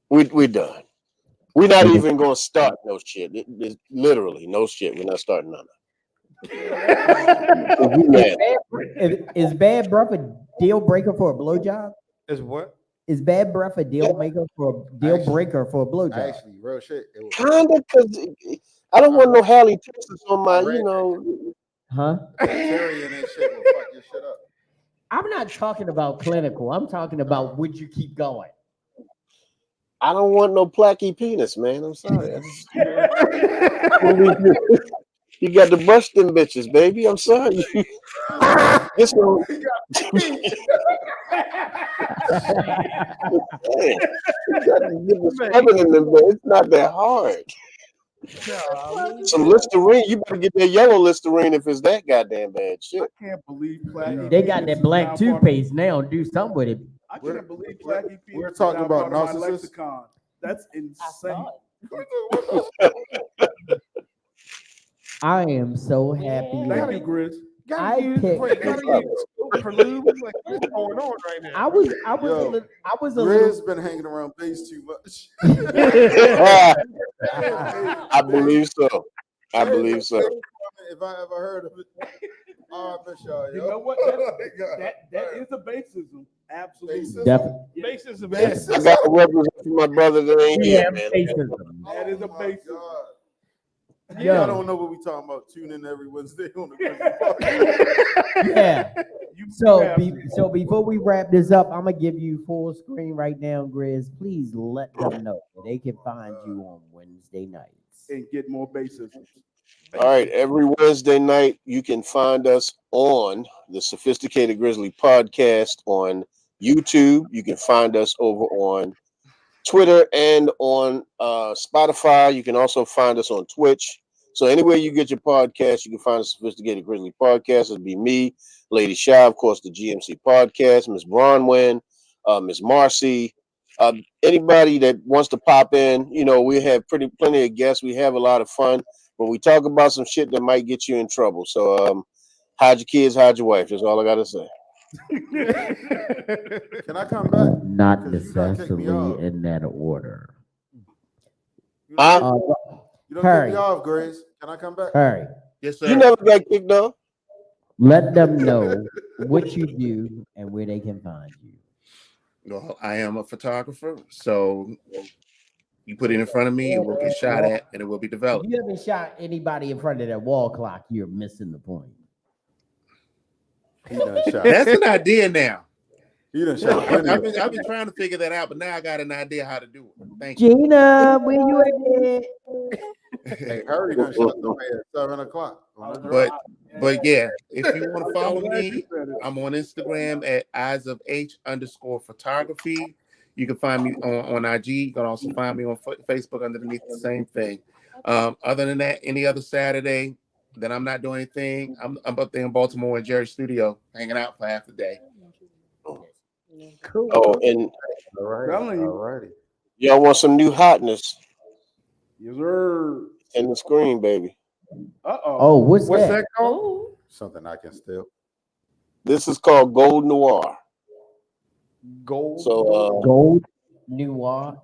We done. We're not even gonna start no shit. It's literally no shit. We're not starting none of it. Is bad breath a deal breaker for a blowjob? Is what? Is bad breath a deal breaker for a blowjob? Actually, real shit. Kinda, cause I don't want no Halle Texas on my, Huh? Terry and that shit will fuck your shit up. I'm not talking about clinical. I'm talking about would you keep going? I don't want no placky penis, man. I'm sorry. You got to brush them bitches, baby. I'm sorry. This one. It's not that hard. Some Listerine, you better get that yellow Listerine if it's that goddamn bad shit. I can't believe Placky. They got that black toothpaste now. Do something with it. I can't believe Placky. We're talking about narcissists. Lexicon. That's insane. I am so happy. Thank you, Grizz. I picked. What's going on right now? I was a little. Grizz been hanging around base too much. I believe so. I believe so. If I ever heard of it, I miss y'all. You know what? That is a basism. Absolutely. Basism. I got a represent for my brother that ain't here, man. That is a basism. Yeah, I don't know what we talking about. Tune in every Wednesday on the Yeah. So before we wrap this up, I'm gonna give you full screen right now, Grizz. Please let them know where they can find you on Wednesday nights and get more basisms. All right, every Wednesday night you can find us on the Sophisticated Grizzly podcast on YouTube. You can find us over on Twitter and on Spotify. You can also find us on Twitch. So anywhere you get your podcast, you can find a Sophisticated Grizzly podcast. It'll be me, Lady Shy, of course, the GMC podcast, Miss Bronwyn, Miss Marcy. Anybody that wants to pop in, we have plenty of guests. We have a lot of fun, but we talk about some shit that might get you in trouble. So hide your kids, hide your wife. That's all I gotta say. Can I come back? Not necessarily in that order. You don't Harry. kick me off, Grace. Can I come back? Harry. Yes, sir. You never got kicked off. Let them know what you do and where they can find you. Well, I am a photographer, so you put it in front of me, it will get shot at, and it will be developed. If you haven't shot anybody in front of that wall clock, you're missing the point. He done shot. That's an idea now. He done shot. I've been trying to figure that out, but now I got an idea how to do it. Thank you. Gina, where you at? Hey, Harry done shot somebody at 7:00. But yeah, if you want to follow me, I'm on Instagram at eyesofh_photography. You can find me on IG. You can also find me on Facebook underneath the same thing. Other than that, any other Saturday that I'm not doing anything, I'm up there in Baltimore in Jerry's studio, hanging out for half the day. Cool. Oh, and all righty. Y'all want some new hotness? Yes, sir. In the screen, baby. Oh, what's that called? Something I can steal. This is called Gold Noir. Gold. So Gold noir.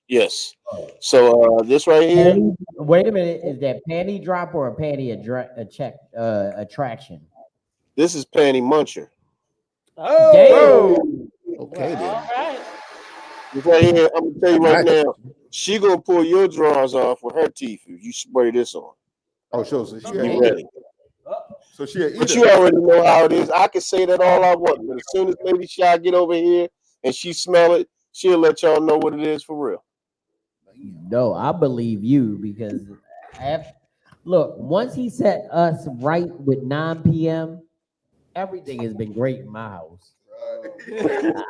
yes. So this right here. Wait a minute, is that panty drop or a panty attraction? This is Panty Muncher. Oh, Damn. Okay, well, all right. This right here, I'm gonna tell you right now. She gonna pull your drawers off with her teeth if you spray this on. Oh, sure. So she Be a ready. So she a But eater. you already know how it is. I can say that all I want, but as soon as Lady Shy get over here and she smell it, she'll let y'all know what it is for real. No, I believe you because look, once he set us right with 9 p.m., everything has been great in my house.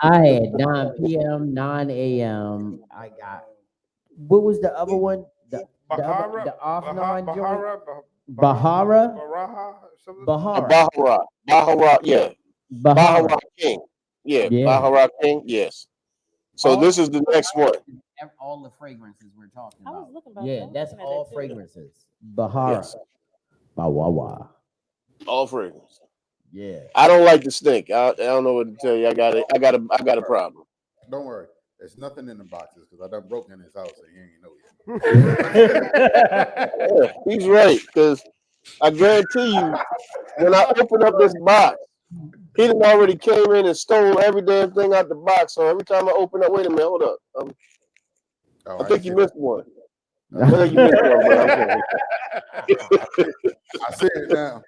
I had 9 p.m., 9 a.m. I got what was the other one? The off 9 joint? Bahara? Bahara, yeah. Bahara King. Yeah, Bahara King, yes. So this is the next one. All the fragrances we're talking I about. was looking about Yeah, that. that's Looking at all that too. fragrances. Bahara. Yes. Bawawa. All fragrance. Yeah. I don't like the stink. I don't know what to tell you. I got a problem. Don't worry. There's nothing in the boxes because I done broke in his house and he ain't know yet. Yeah, he's right, because I guarantee you, when I open up this box, he done already came in and stole every damn thing out the box. So every time I open up, wait a minute, hold up. I think you missed one. I think you missed one, but I'm I see it now.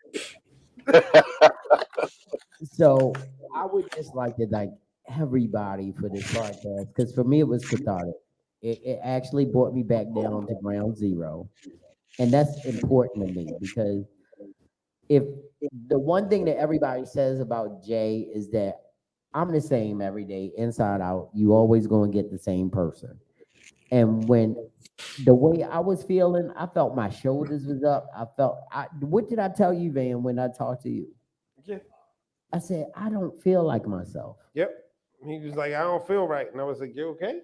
So I would just like to thank everybody for this podcast because for me it was cathartic. It actually brought me back down to ground zero, and that's important to me because if the one thing that everybody says about Jay is that I'm the same every day, inside out. You always going to get the same person, and when the way I was feeling, I felt my shoulders was up. What did I tell you, Van, when I talked to you? Yeah. I said, I don't feel like myself. Yep. He was like, I don't feel right. And I was like, you okay?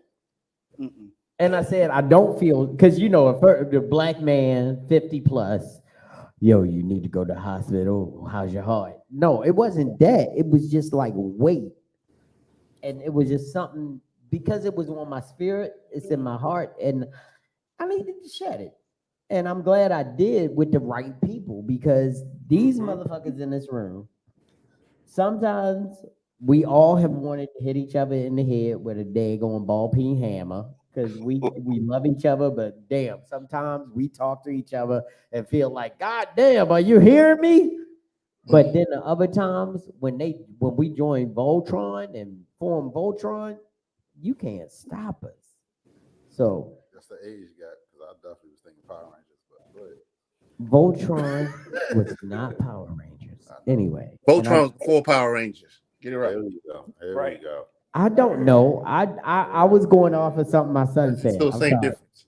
Mm-mm. And I said, I don't feel, because, you know, if the black man, 50 plus, yo, you need to go to the hospital. How's your heart? No, it wasn't that. It was just like weight. And it was just something, because it was on my spirit, it's in my heart. And I needed to shed it. And I'm glad I did with the right people because these motherfuckers in this room, sometimes we all have wanted to hit each other in the head with a daggone ball peen hammer because we love each other, but damn, sometimes we talk to each other and feel like, God damn, are you hearing me? But then the other times when we join Voltron and form Voltron, you can't stop us. So That's the age gap because I definitely was thinking Power Rangers, but go ahead. Voltron was not Power Rangers. Anyway. Voltron's before Power Rangers. Get it right. Here we go. Here we go. I don't know. I was going off of something my son said. Still same difference.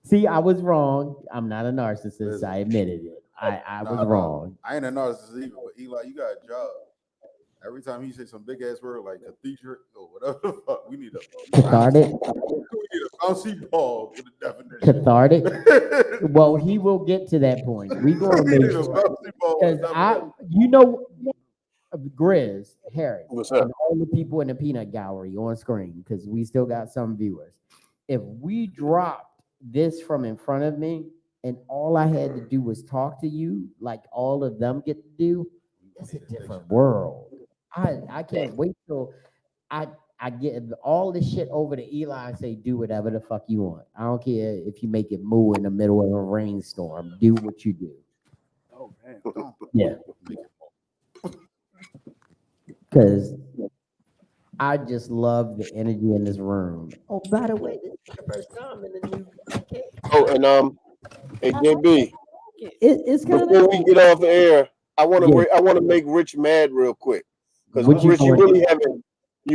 See, I was wrong. I'm not a narcissist. I admitted it. I was wrong. I ain't a narcissist either, but Eli, you got a job. Every time he say some big ass word like cathedral or whatever the fuck, we need a cathartic. We need a bouncy ball with a definition. Cathartic. Well, he will get to that point. We gonna make sure because you know, Grizz, Harry, and all the people in the peanut gallery on screen because we still got some viewers. If we dropped this from in front of me and all I had to do was talk to you, like all of them get to do, it's a different world. I can't wait till I get all this shit over to Eli and say, do whatever the fuck you want. I don't care if you make it moo in the middle of a rainstorm. Do what you do. Oh, man. Yeah. Because I just love the energy in this room. Oh, by the way, this is the first time in the new decade. Oh, and hey JB, it's kind before of we get off the air, I want to make Rich mad real quick because Rich, you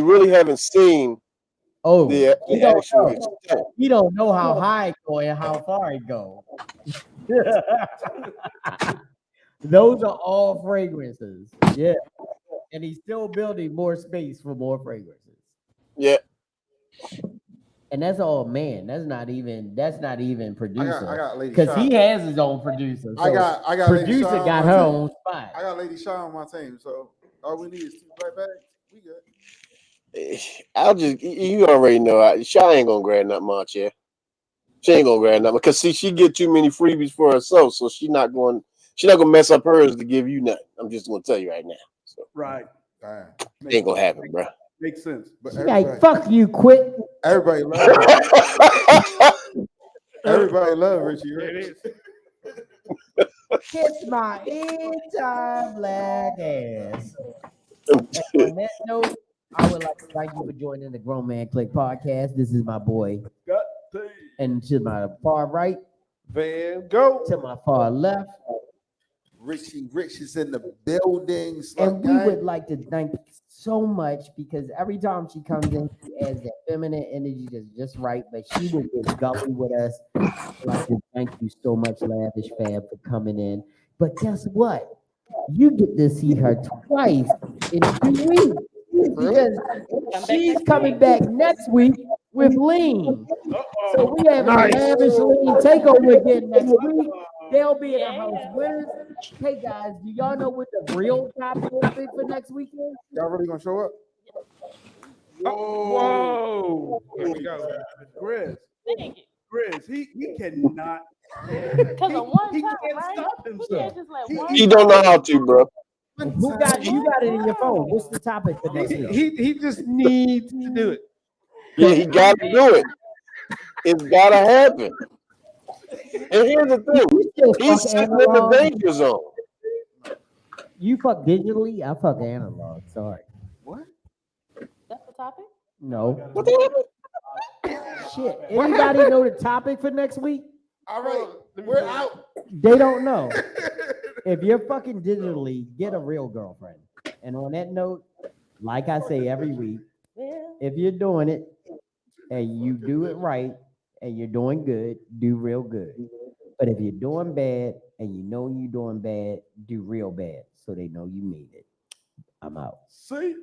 really haven't seen. Oh, the actual extent. You don't know how high it go and how far it go. Those are all fragrances. Yeah. And he's still building more space for more fragrances. Yeah. And And that's all man. That's not even I producer. got Lady Because he Shaw. has his own producer. So I got Lady producer Shaw on got my her team. own spot. I got Lady Shaw on my team, so all we need is 2 black bags. We good. I'll just, you already know, Shy ain't gonna grab that much, yeah. She ain't gonna grab nothing because see, she get too many freebies for herself, so she's not gonna mess up hers to give you nothing. I'm just gonna tell you right now. So Right. Damn. ain't gonna happen, bro. Makes sense. But She like, fuck you, quit. everybody love Richie. Everybody love Richie. There Rich. it is. Kiss my entire black ass. And on that note, I would like to thank you for joining the Grown Man Clique podcast. This is my boy. And to my far right, Van Gogh. to my far left. Richie Rich is in the building. And we would like to thank you so much because every time she comes in, she adds that feminine energy that's just right, but she will get gully with us. I'd like to thank you so much, Lavishfab, for coming in. But guess what? You get to see her twice in 2 weeks because she's coming back next week with Lean. So we have a lavish Lean takeover again next week. They'll be in the house winners. Hey guys, do y'all know what the real topic will be for next weekend? Y'all really gonna show up? Whoa. Here we go. Chris. Thank you. Chris, he cannot. Because of one he time, can't right? stop We himself. can't just let one. You don't know how to, bro. Who got you got it in your phone? What's the topic for next week? He just needs to do it. Yeah, he gotta do it. It's gotta happen. And here's the thing: he's sitting in the danger zone. You fuck digitally, I fuck analog. Sorry. What? That's the topic? No. What the hell? Shit. Anybody know the topic for next week? All right, we're out. They don't know. If you're fucking digitally, get a real girlfriend. And on that note, like I say every week, if you're doing it and you do it right and you're doing good, do real good. But if you're doing bad and you know you're doing bad, do real bad so they know you mean it. I'm out. See?